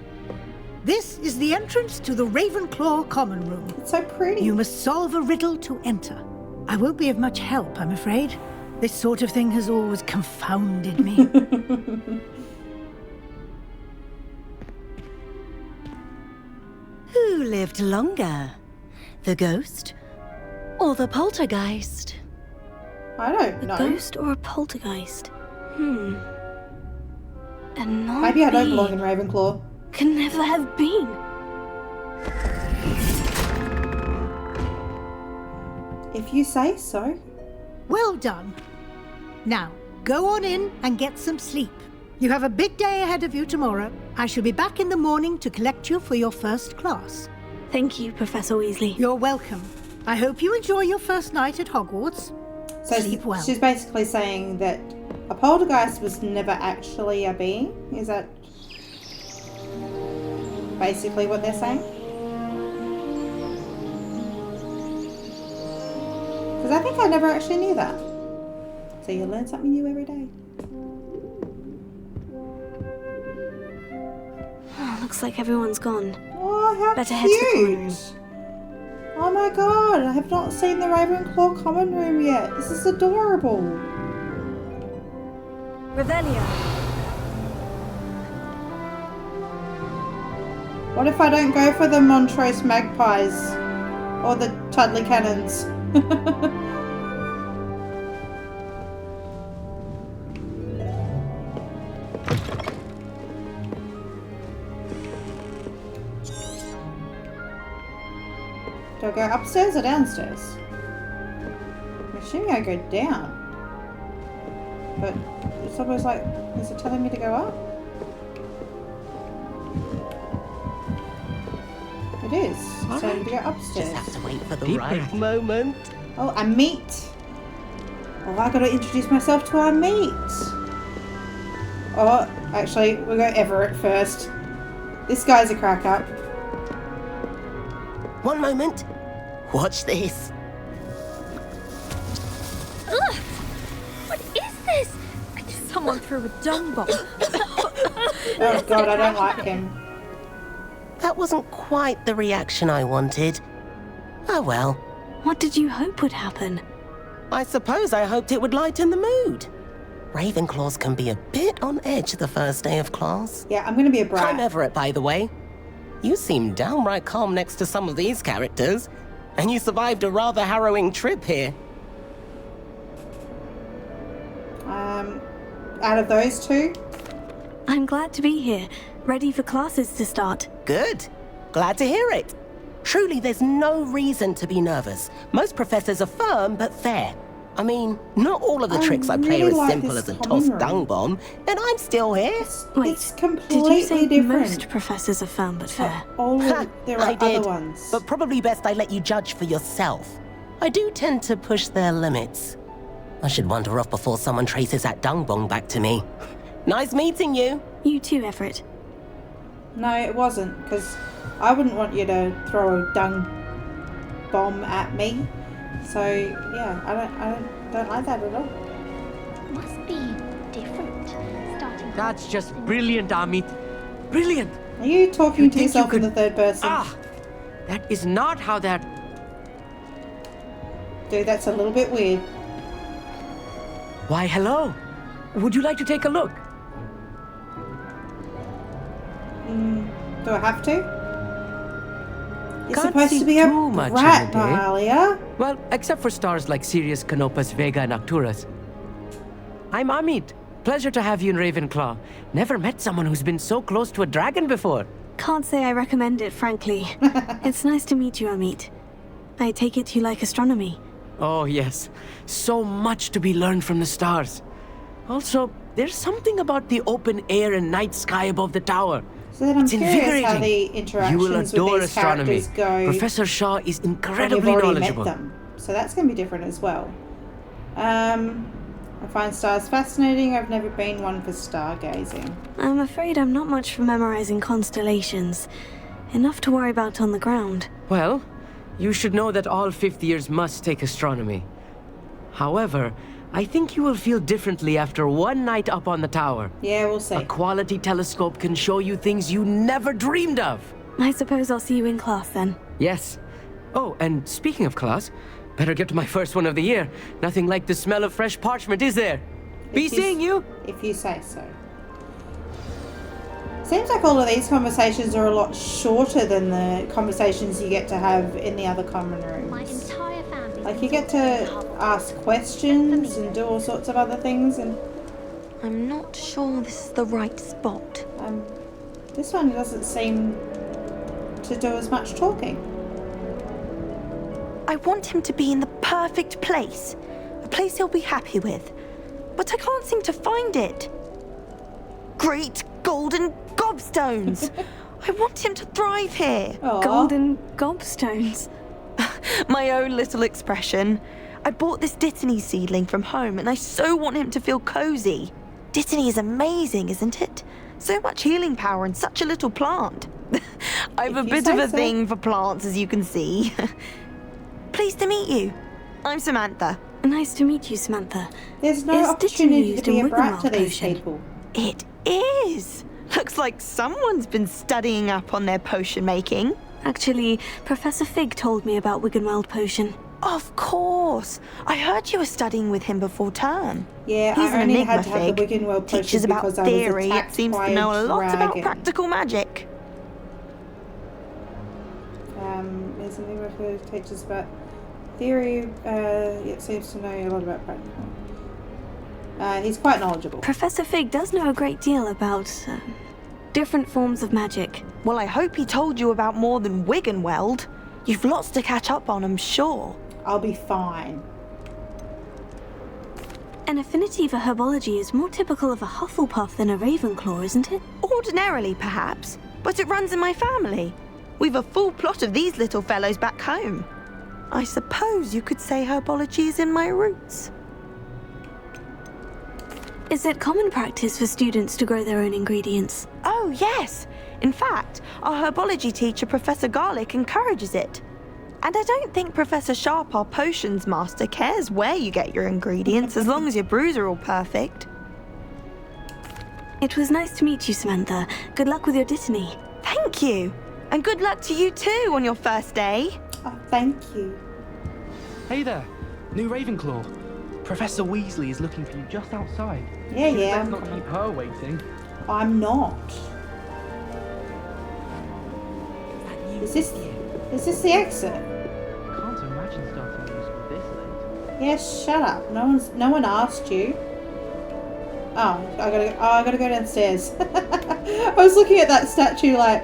This is the entrance to the Ravenclaw common room. It's so pretty. You must solve a riddle to enter. I won't be of much help, I'm afraid. This sort of thing has always confounded me. Who lived longer? The ghost or the poltergeist? I don't know. A ghost or a poltergeist? And not Maybe I don't me. belong in Ravenclaw. Can never have been. If you say so. Well done. Now, go on in and get some sleep. You have a big day ahead of you tomorrow. I shall be back in the morning to collect you for your first class. Thank you, Professor Weasley. You're welcome. I hope you enjoy your first night at Hogwarts. So Sleep well. she's basically saying that a poltergeist was never actually a being. Is that basically what they're saying? Because I think I never actually knew that. So you learn something new every day. Looks like everyone's gone. Oh, how Better head to the common room. cute! Oh my god, I have not seen the Ravenclaw common room yet. This is adorable. Revelio. What if I don't go for the Montrose Magpies or the Tudley Cannons? Do I go upstairs or downstairs? I'm assuming I go down. But it's almost like, is it telling me to go up? It is. It's telling me to go upstairs. Just have to wait for the right moment. Oh, a meet. Oh, I gotta introduce myself to our meet. Oh, actually, we'll go Everett first. This guy's a crack up. One moment. Watch this. Ugh! What is this? Someone threw a dung bomb. Oh god, I don't like him. That wasn't quite the reaction I wanted. Oh well. What did you hope would happen? I suppose I hoped it would lighten the mood. Ravenclaws can be a bit on edge the first day of class. Yeah, I'm going to be a brat. I'm Everett, by the way. You seem downright calm next to some of these characters, and you survived a rather harrowing trip here. Out of those two? I'm glad to be here, ready for classes to start. Good. Glad to hear it. Truly, there's no reason to be nervous. Most professors are firm but fair. I mean, not all of the tricks I play are as simple as a tossed dung bomb, and I'm still here. Wait, it's completely did you say different. most professors are firm but fair? There are I did, other ones. but probably best I let you judge for yourself. I do tend to push their limits. I should wander off before someone traces that dung bomb back to me. Nice meeting you. You too, Everett. No, it wasn't, because I wouldn't want you to throw a dung bomb at me. So yeah, I don't like that at all. Must be different. Starting. That's just brilliant, Amit. Brilliant. Are you talking to yourself in the third person? That is not how that. Dude, that's a little bit weird. Why, hello. Would you like to take a look? Do I have to? You're Can't supposed see to be a too much in brat, the day. Mahalia. Well, except for stars like Sirius, Canopus, Vega, and Arcturus. I'm Amit. Pleasure to have you in Ravenclaw. Never met someone who's been so close to a dragon before. Can't say I recommend it, frankly. It's nice to meet you, Amit. I take it you like astronomy. Oh, yes. So much to be learned from the stars. Also, there's something about the open air and night sky above the tower. So then I'm It's curious invigorating. how the interactions You will adore with these astronomy. characters go. Professor Shaw is when incredibly you've already knowledgeable. met them. So that's going to be different as well. I find stars fascinating. I've never been one for stargazing. I'm afraid I'm not much for memorizing constellations. Enough to worry about on the ground. Well, you should know that all fifth years must take astronomy. However, I think you will feel differently after one night up on the tower. Yeah, we'll see. A quality telescope can show you things you never dreamed of. I suppose I'll see you in class then. Yes. Oh, and speaking of class, better get to my first one of the year. Nothing like the smell of fresh parchment, is there? Be seeing you. If you say so. Seems like all of these conversations are a lot shorter than the conversations you get to have in the other common rooms. My entire family. Like you get to ask questions and do all sorts of other things, and I'm not sure this is the right spot. this one doesn't seem to do as much talking. I want him to be in the perfect place. A place he'll be happy with. But I can't seem to find it. Great golden gobstones! I want him to thrive here. Golden gobstones. My own little expression. I bought this Dittany seedling from home and I so want him to feel cozy. Dittany is amazing, isn't it? So much healing power in such a little plant. I've a bit of a thing for plants, as you can see. Pleased to meet you. I'm Samantha. Nice to meet you, Samantha. There's no Is opportunity Dittany to be a used in brat to Wiggenweld these potion? people. It is. Looks like someone's been studying up on their potion making. Actually, Professor Fig told me about Wiggenweld potion. Of course. I heard you were studying with him before term. Yeah, He's I an only enigma, had to have the Fig. Wiggenweld potion Teaches about because I was theory, attacked it seems by to know a a lot about dragon. practical magic. There's an enigma for teachers about theory. It seems to know a lot about practical. He's quite knowledgeable. Professor Fig does know a great deal about different forms of magic. Well, I hope he told you about more than Wiggenweld. You've lots to catch up on, I'm sure. I'll be fine. An affinity for herbology is more typical of a Hufflepuff than a Ravenclaw, isn't it? Ordinarily, perhaps, but it runs in my family. We've a full plot of these little fellows back home. I suppose you could say herbology is in my roots. Is it common practice for students to grow their own ingredients? Oh, yes. In fact, our herbology teacher, Professor Garlick, encourages it. And I don't think Professor Sharp, our potions master, cares where you get your ingredients as long as your brews are all perfect. It was nice to meet you, Samantha. Good luck with your Dittany. Thank you. And good luck to you too on your first day. Oh, thank you. Hey there, new Ravenclaw. Professor Weasley is looking for you just outside. Yeah, yeah. Let's not keep her waiting. I'm not. Is this the exit? Can't imagine starting a musical this late. Yes, shut up. No one asked you. Oh, I gotta go downstairs. I was looking at that statue like,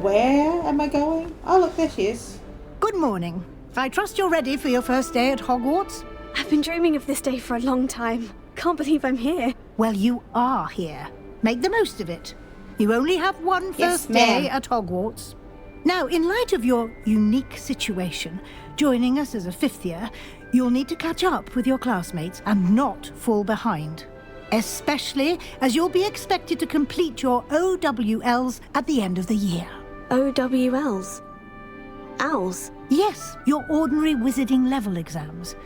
where am I going? Oh, look, there she is. Good morning. I trust you're ready for your first day at Hogwarts? I've been dreaming of this day for a long time. Can't believe I'm here. Well, you are here. Make the most of it. You only have one first day at Hogwarts. Now, in light of your unique situation, joining us as a 5th year, you'll need to catch up with your classmates and not fall behind. Especially as you'll be expected to complete your OWLs at the end of the year. OWLs? Owls? Yes, your ordinary wizarding level exams.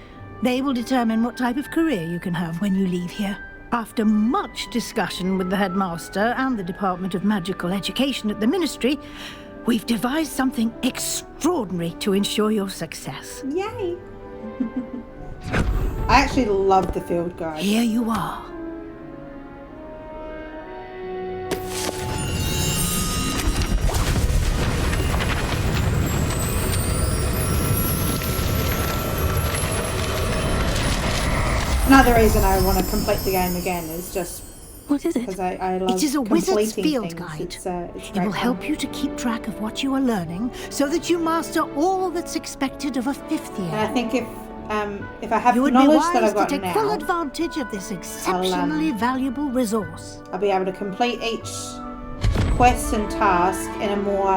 They will determine what type of career you can have when you leave here. After much discussion with the headmaster and the Department of Magical Education at the Ministry, we've devised something extraordinary to ensure your success. Yay! I actually love the field guide. Here you are. Another reason I want to complete the game again is just... What is it? Because I love It is a wizard's field things. guide. It's It will help you to keep track of what you are learning so that you master all that's expected of a 5th year. And I think if I have you the would knowledge be wise that I've got to take now, full advantage of this exceptionally valuable resource. I'll be able to complete each quest and task in a more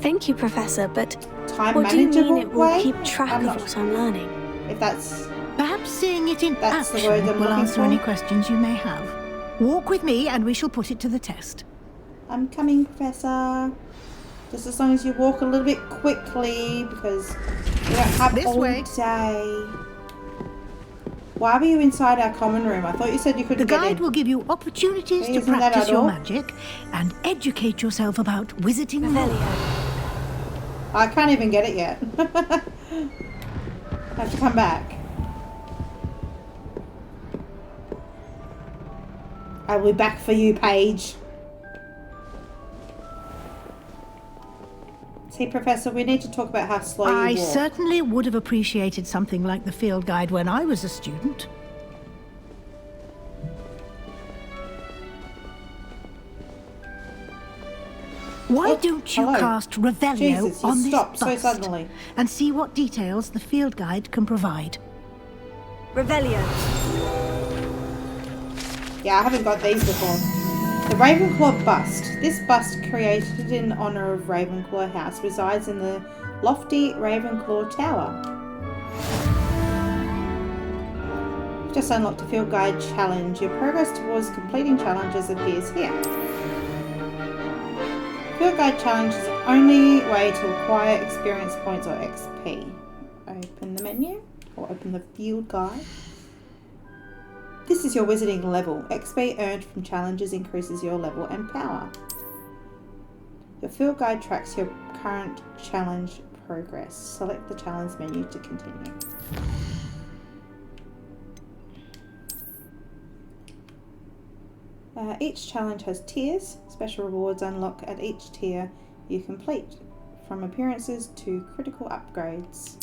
Thank you, Professor, but time what do you manageable mean it will way. keep track of what I'm learning? If that's Perhaps seeing it in That's the action word I'm will looking answer for. any questions you may have. Walk with me and we shall put it to the test. I'm coming, Professor. Just as long as you walk a little bit quickly, because we don't have This all way. day. Why were you inside our common room? I thought you said you The couldn't get guide in. will give you opportunities to Isn't that practice our your door? magic and educate yourself about wizarding lore. I can't even get it yet. I have to come back. I'll be back for you, Paige. See, Professor, we need to talk about how slow I you walk. certainly would have appreciated something like the field guide when I was a student. Why don't you hello. cast Revelio Jesus, you on this stopped so bust suddenly. and see what details the field guide can provide? Revelio. Yeah, I haven't got these before. The Ravenclaw bust. This bust, created in honour of Ravenclaw House, resides in the lofty Ravenclaw Tower. You've just unlocked a field guide challenge. Your progress towards completing challenges appears here. Field guide challenge is the only way to acquire experience points or XP. Open the menu or open the field guide. This is your wizarding level. XP earned from challenges increases your level and power. Your field guide tracks your current challenge progress. Select the challenge menu to continue. Each challenge has tiers. Special rewards unlock at each tier you complete, from appearances to critical upgrades.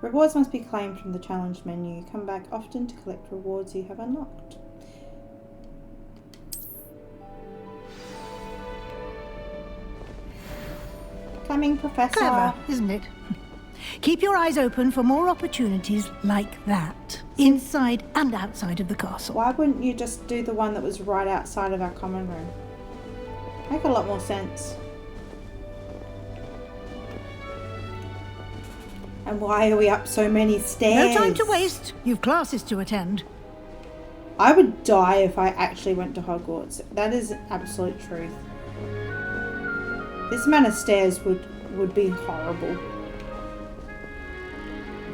Rewards must be claimed from the challenge menu. Come back often to collect rewards you have unlocked. Coming, Professor. Clever, isn't it? Keep your eyes open for more opportunities like that, inside and outside of the castle. Why wouldn't you just do the one that was right outside of our common room? Make a lot more sense. And why are we up so many stairs? No time to waste. You've classes to attend. I would die if I actually went to Hogwarts. That is absolute truth. This amount of stairs would be horrible.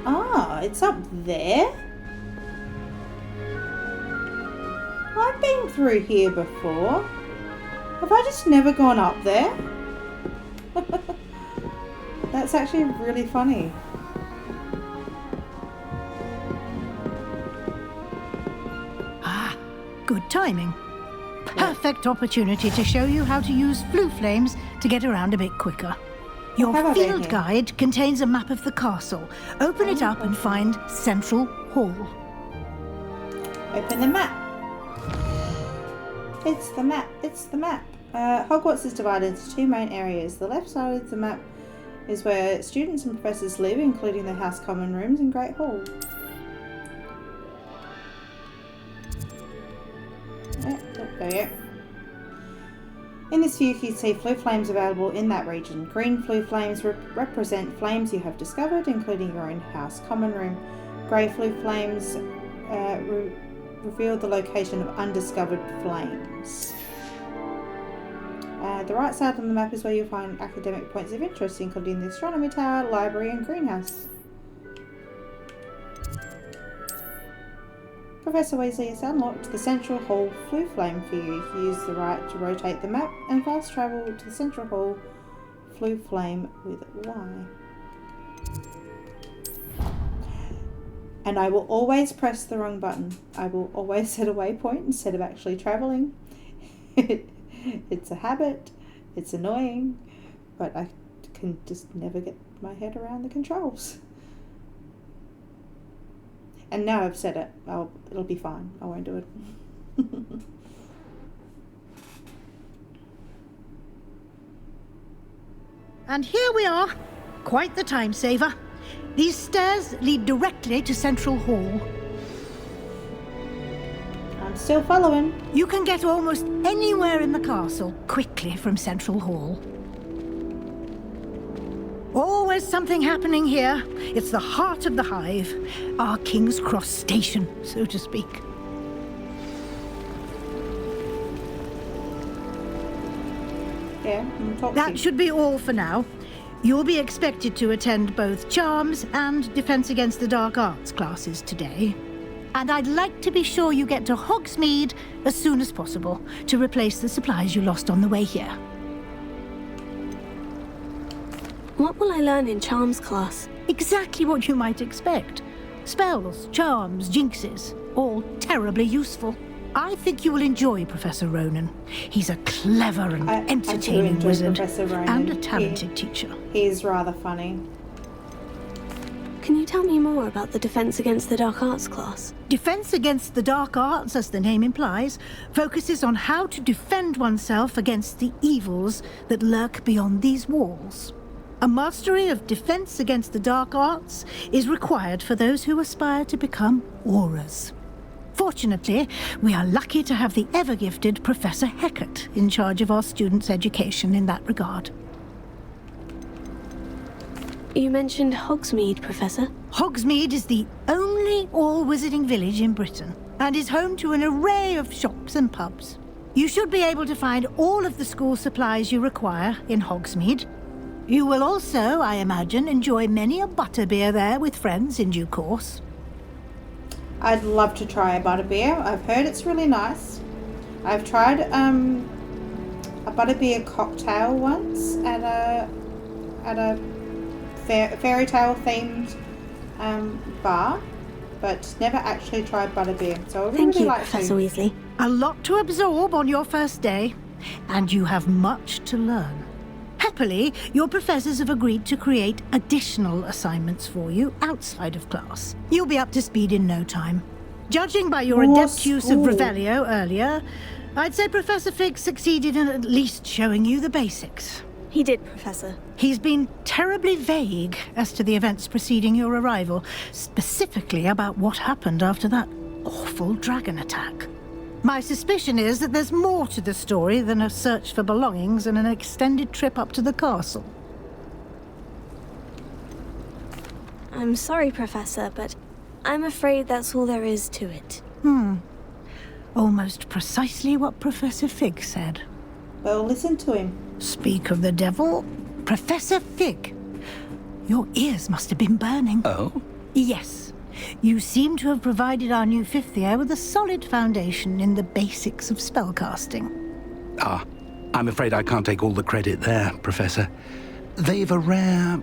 Ah, it's up there? I've been through here before. Have I just never gone up there? That's actually really funny. Good timing. Perfect opportunity to show you how to use flue flames to get around a bit quicker. Your field guide contains a map of the castle. Open it up and find Central Hall. Open the map. It's the map. It's the map. Hogwarts is divided into two main areas. The left side of the map is where students and professors live, including the house common rooms and Great Hall. There you go. In this view, you can see flue flames available in that region. Green flue flames represent flames you have discovered, including your own house common room. Grey flue flames reveal the location of undiscovered flames. The right side of the map is where you'll find academic points of interest, including the astronomy tower, library and greenhouse. Professor Weasley has unlocked the Central Hall flue flame for you. If you use the right to rotate the map and fast travel to the Central Hall flue flame with Y. And I will always press the wrong button. I will always set a waypoint instead of actually travelling. It's a habit. It's annoying. But I can just never get my head around the controls. And now I've said it. It'll be fine. I won't do it. And here we are. Quite the time saver. These stairs lead directly to Central Hall. I'm still following. You can get almost anywhere in the castle quickly from Central Hall. Always something happening here. It's the heart of the Hive. Our King's Cross station, so to speak. Yeah, that should be all for now. You'll be expected to attend both Charms and Defense Against the Dark Arts classes today. And I'd like to be sure you get to Hogsmeade as soon as possible to replace the supplies you lost on the way here. What will I learn in Charms class? Exactly what you might expect. Spells, charms, jinxes, all terribly useful. I think you will enjoy Professor Ronan. He's a clever and entertaining wizard and a talented teacher. He's rather funny. Can you tell me more about the Defense Against the Dark Arts class? Defense Against the Dark Arts, as the name implies, focuses on how to defend oneself against the evils that lurk beyond these walls. A mastery of Defense Against the Dark Arts is required for those who aspire to become Aurors. Fortunately, we are lucky to have the ever-gifted Professor Hecat in charge of our students' education in that regard. You mentioned Hogsmeade, Professor. Hogsmeade is the only all-wizarding village in Britain and is home to an array of shops and pubs. You should be able to find all of the school supplies you require in Hogsmeade. You will also, I imagine, enjoy many a butterbeer there with friends in due course. I'd love to try a butterbeer. I've heard it's really nice. I've tried a butterbeer cocktail once at a fairy tale themed bar, but never actually tried butterbeer. So I would Thank really you, like Professor to. Weasley. A lot to absorb on your first day, and you have much to learn. Happily, your professors have agreed to create additional assignments for you outside of class. You'll be up to speed in no time. Judging by your adept use of Revelio earlier, I'd say Professor Fig succeeded in at least showing you the basics. He did, Professor. He's been terribly vague as to the events preceding your arrival, specifically about what happened after that awful dragon attack. My suspicion is that there's more to the story than a search for belongings and an extended trip up to the castle. I'm sorry, Professor, but I'm afraid that's all there is to it. Almost precisely what Professor Fig said. Well, listen to him. Speak of the devil, Professor Fig. Your ears must have been burning. Oh? Yes. You seem to have provided our new fifth year with a solid foundation in the basics of spellcasting. Ah, I'm afraid I can't take all the credit there, Professor. They've a rare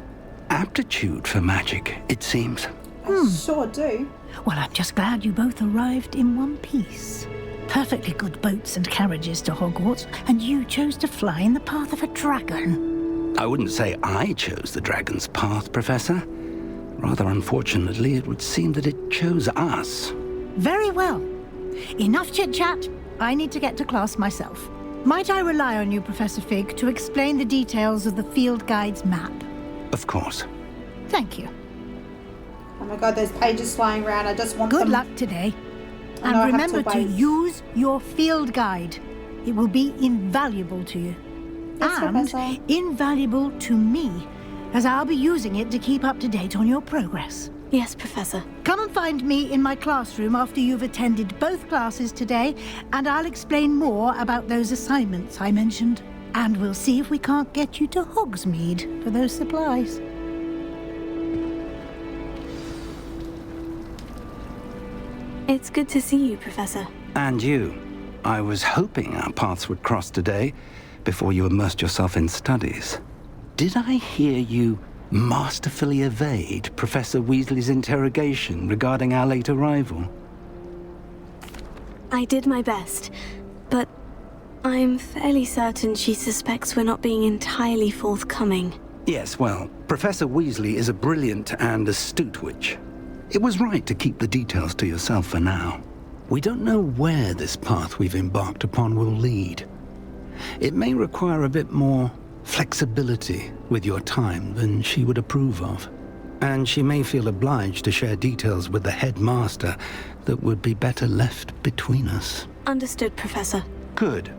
aptitude for magic, it seems. I sure do. Well, I'm just glad you both arrived in one piece. perfectly good boats and carriages to Hogwarts, and you chose to fly in the path of a dragon. I wouldn't say I chose the dragon's path, Professor. Rather unfortunately, it would seem that it chose us. Very well. Enough chit-chat. I need to get to class myself. Might I rely on you, Professor Fig, to explain the details of the field guide's map? Of course. Thank you. Oh my god, there's pages flying around. I just want Good them. luck today. I know I And have to remember to wait. use your field guide. It will be invaluable to you. Yes, Professor. And invaluable to me, as I'll be using it to keep up to date on your progress. Yes, Professor. Come and find me in my classroom after you've attended both classes today, and I'll explain more about those assignments I mentioned. And we'll see if we can't get you to Hogsmeade for those supplies. It's good to see you, Professor. And you. I was hoping our paths would cross today, before you immersed yourself in studies. Did I hear you masterfully evade Professor Weasley's interrogation regarding our late arrival? I did my best, but I'm fairly certain she suspects we're not being entirely forthcoming. Yes, well, Professor Weasley is a brilliant and astute witch. It was right to keep the details to yourself for now. We don't know where this path we've embarked upon will lead. It may require a bit more flexibility with your time than she would approve of. And she may feel obliged to share details with the headmaster that would be better left between us. Understood, Professor. Good.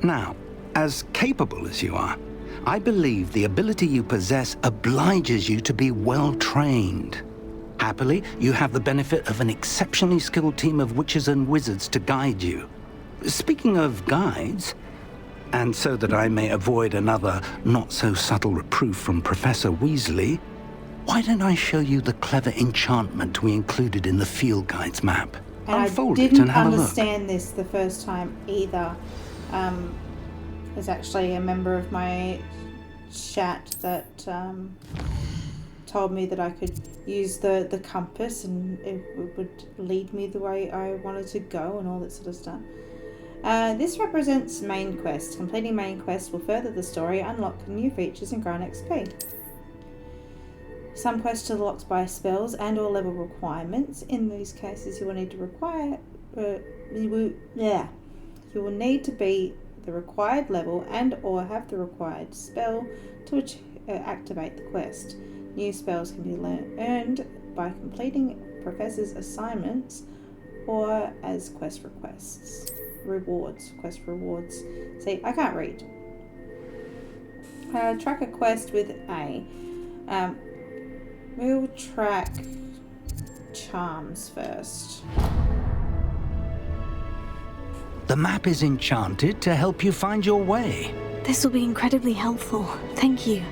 Now, as capable as you are, I believe the ability you possess obliges you to be well trained. Happily, you have the benefit of an exceptionally skilled team of witches and wizards to guide you. Speaking of guides, and so that I may avoid another not-so-subtle reproof from Professor Weasley, why don't I show you the clever enchantment we included in the field guide's map? And Unfold I it didn't and have a look. understand this the first time either. There's actually a member of my chat that told me that I could use the compass and it would lead me the way I wanted to go and all that sort of stuff. This represents main quest. Completing main quest will further the story, unlock new features and grant XP. Some quests are locked by spells and or level requirements. In these cases, you will need to you will need to be the required level and or have the required spell to activate the quest. New spells can be earned by completing professor's assignments or as quest requests. Quest rewards. See, I can't read. Track a quest with A. We'll track charms first. The map is enchanted to help you find your way. This will be incredibly helpful. Thank you.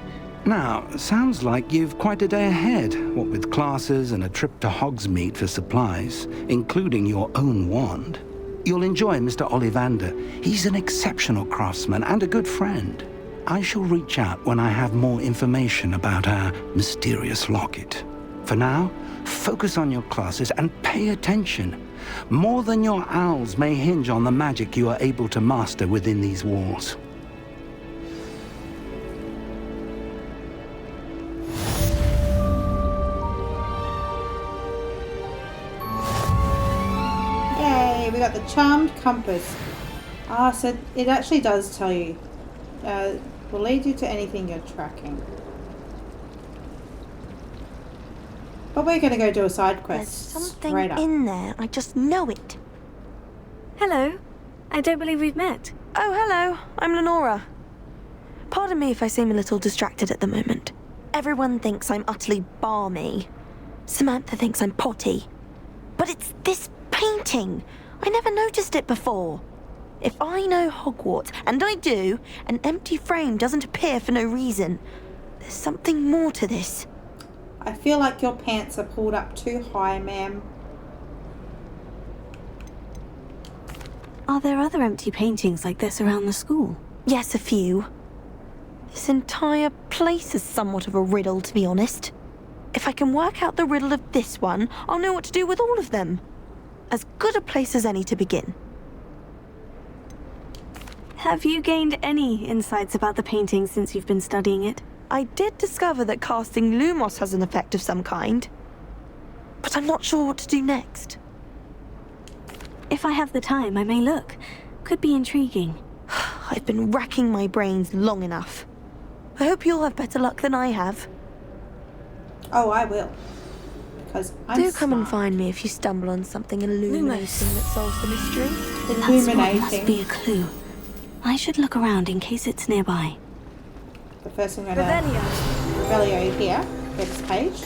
Now, sounds like you've quite a day ahead, what with classes and a trip to Hogsmeade for supplies, including your own wand. You'll enjoy Mr. Ollivander. He's an exceptional craftsman and a good friend. I shall reach out when I have more information about our mysterious locket. For now, focus on your classes and pay attention. More than your owls may hinge on the magic you are able to master within these walls. Yay, we got the charmed compass. So it actually does tell you. Will lead you to anything you're tracking. But we're going to go do a side quest. There's something straight up. in there. I just know it. Hello. I don't believe we've met. Oh, hello. I'm Lenora. Pardon me if I seem a little distracted at the moment. Everyone thinks I'm utterly balmy. Samantha thinks I'm potty. But it's this painting. I never noticed it before. If I know Hogwarts, and I do, an empty frame doesn't appear for no reason. There's something more to this. I feel like your pants are pulled up too high, ma'am. Are there other empty paintings like this around the school? Yes, a few. This entire place is somewhat of a riddle, to be honest. If I can work out the riddle of this one, I'll know what to do with all of them. As good a place as any to begin. Have you gained any insights about the painting since you've been studying it? I did discover that casting Lumos has an effect of some kind, but I'm not sure what to do next. If I have the time, I may look. Could be intriguing. I've been racking my brains long enough. I hope you'll have better luck than I have. Oh, I will. Because I'm Do come and find me if you stumble on something illuminating that solves the mystery. That's what must be a clue. I should look around in case it's nearby. The first I'm going to Revelio here, next page.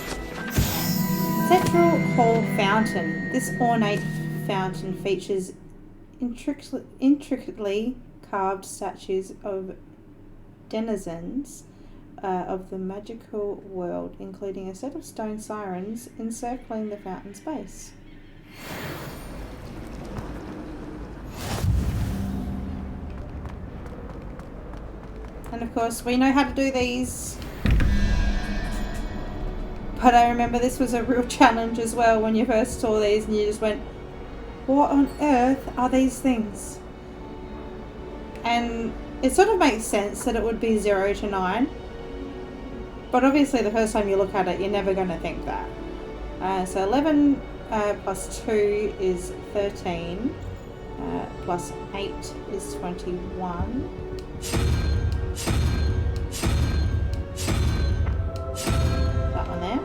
Central Hall Fountain. This ornate fountain features intricately carved statues of denizens of the magical world, including a set of stone sirens encircling the fountain's base. And of course, we know how to do these. But I remember this was a real challenge as well when you first saw these and you just went, what on earth are these things? And it sort of makes sense that it would be 0 to 9. But obviously the first time you look at it, you're never going to think that. So 11 plus 2 is 13. Plus 8 is 21. That one there.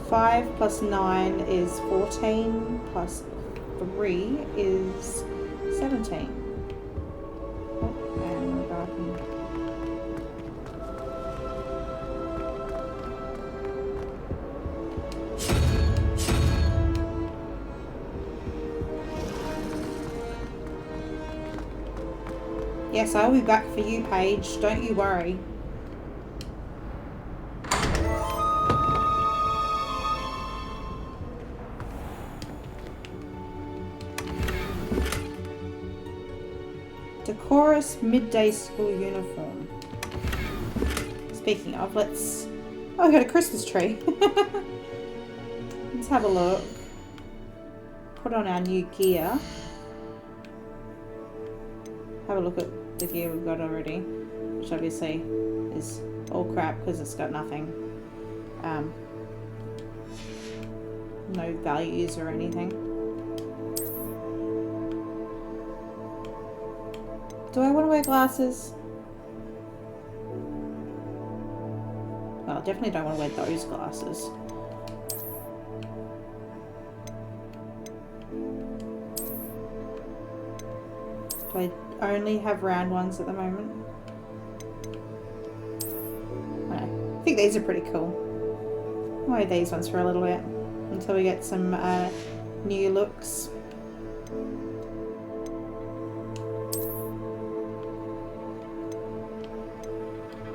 5 plus 9 is 14. Plus 3 is 17. And go up and yes, I'll be back for you, Paige. Don't you worry. Decorous midday school uniform. Speaking of, let's... Oh, I got a Christmas tree. Let's have a look. Put on our new gear. Have a look at the gear we've got already, which obviously is all crap because it's got nothing. No values or anything. Do I want to wear glasses? Well, I definitely don't want to wear those glasses. Do I only have round ones at the moment? I think these are pretty cool. I'll wear these ones for a little bit until we get some new looks.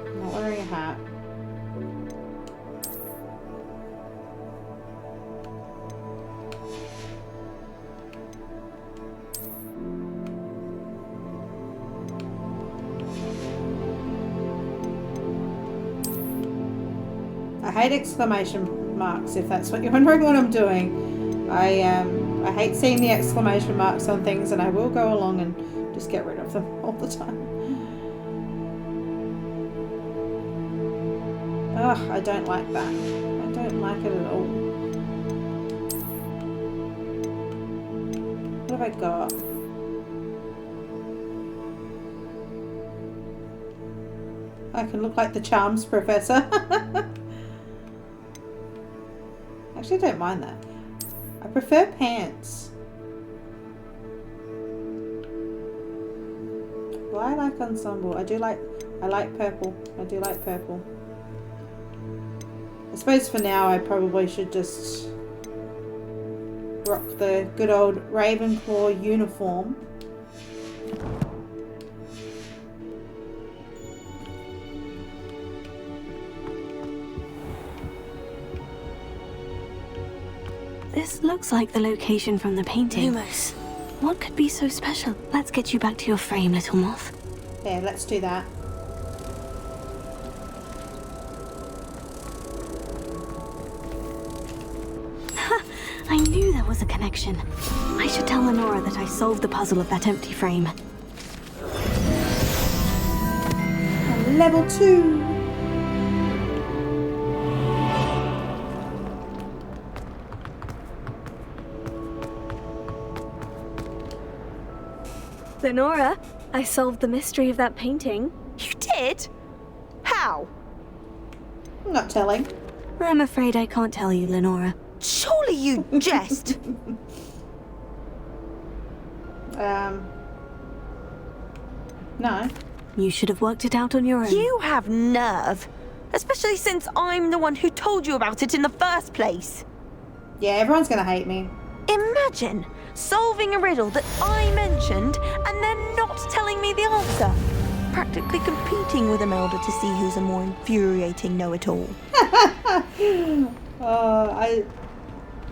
I'm not wearing a hat. I hate exclamation marks, if that's what you're wondering what I'm doing. I hate seeing the exclamation marks on things, and I will go along and just get rid of them all the time. Ugh, I don't like that. I don't like it at all. What have I got? I can look like the Charms Professor. Actually, I don't mind that. I prefer pants. Well, I like ensemble. I like purple. I do like purple. I suppose for now I probably should just rock the good old Ravenclaw uniform. This looks like the location from the painting. Lumos. What could be so special? Let's get you back to your frame, little moth. Yeah, let's do that. Ha! I knew there was a connection. I should tell Lenora that I solved the puzzle of that empty frame. level 2. Lenora, I solved the mystery of that painting. You did? How? I'm not telling. I'm afraid I can't tell you, Lenora. Surely you jest. No. You should have worked it out on your own. You have nerve. Especially since I'm the one who told you about it in the first place. Yeah, everyone's gonna hate me. Imagine solving a riddle that I mentioned and then not telling me the answer. Practically competing with Imelda to see who's a more infuriating know-it-all. I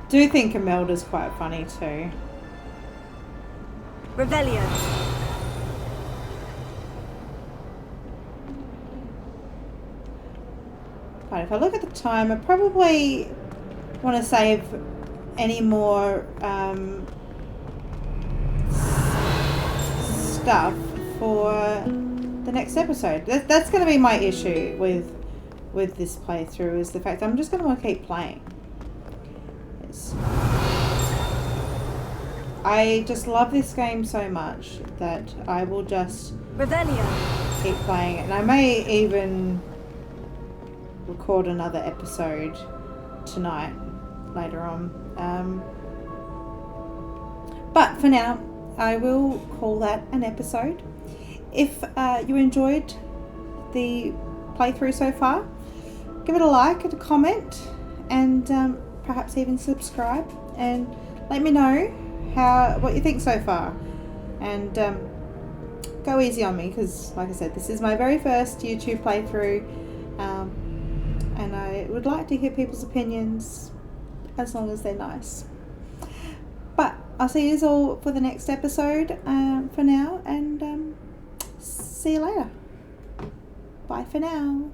do think Imelda's quite funny too. Revelio. Right, if I look at the time, I probably want to save any more stuff for the next episode. That's going to be my issue with this playthrough, is the fact I'm just going to want to keep playing. I just love this game so much that I will just Revelio. keep playing it, and I may even record another episode tonight later on. But for now, I will call that an episode. If you enjoyed the playthrough so far, give it a like and a comment, and perhaps even subscribe, and let me know what you think so far. And go easy on me, because like I said, this is my very first YouTube playthrough, and I would like to hear people's opinions as long as they're nice. But I'll see you all for the next episode for now, and see you later. Bye for now.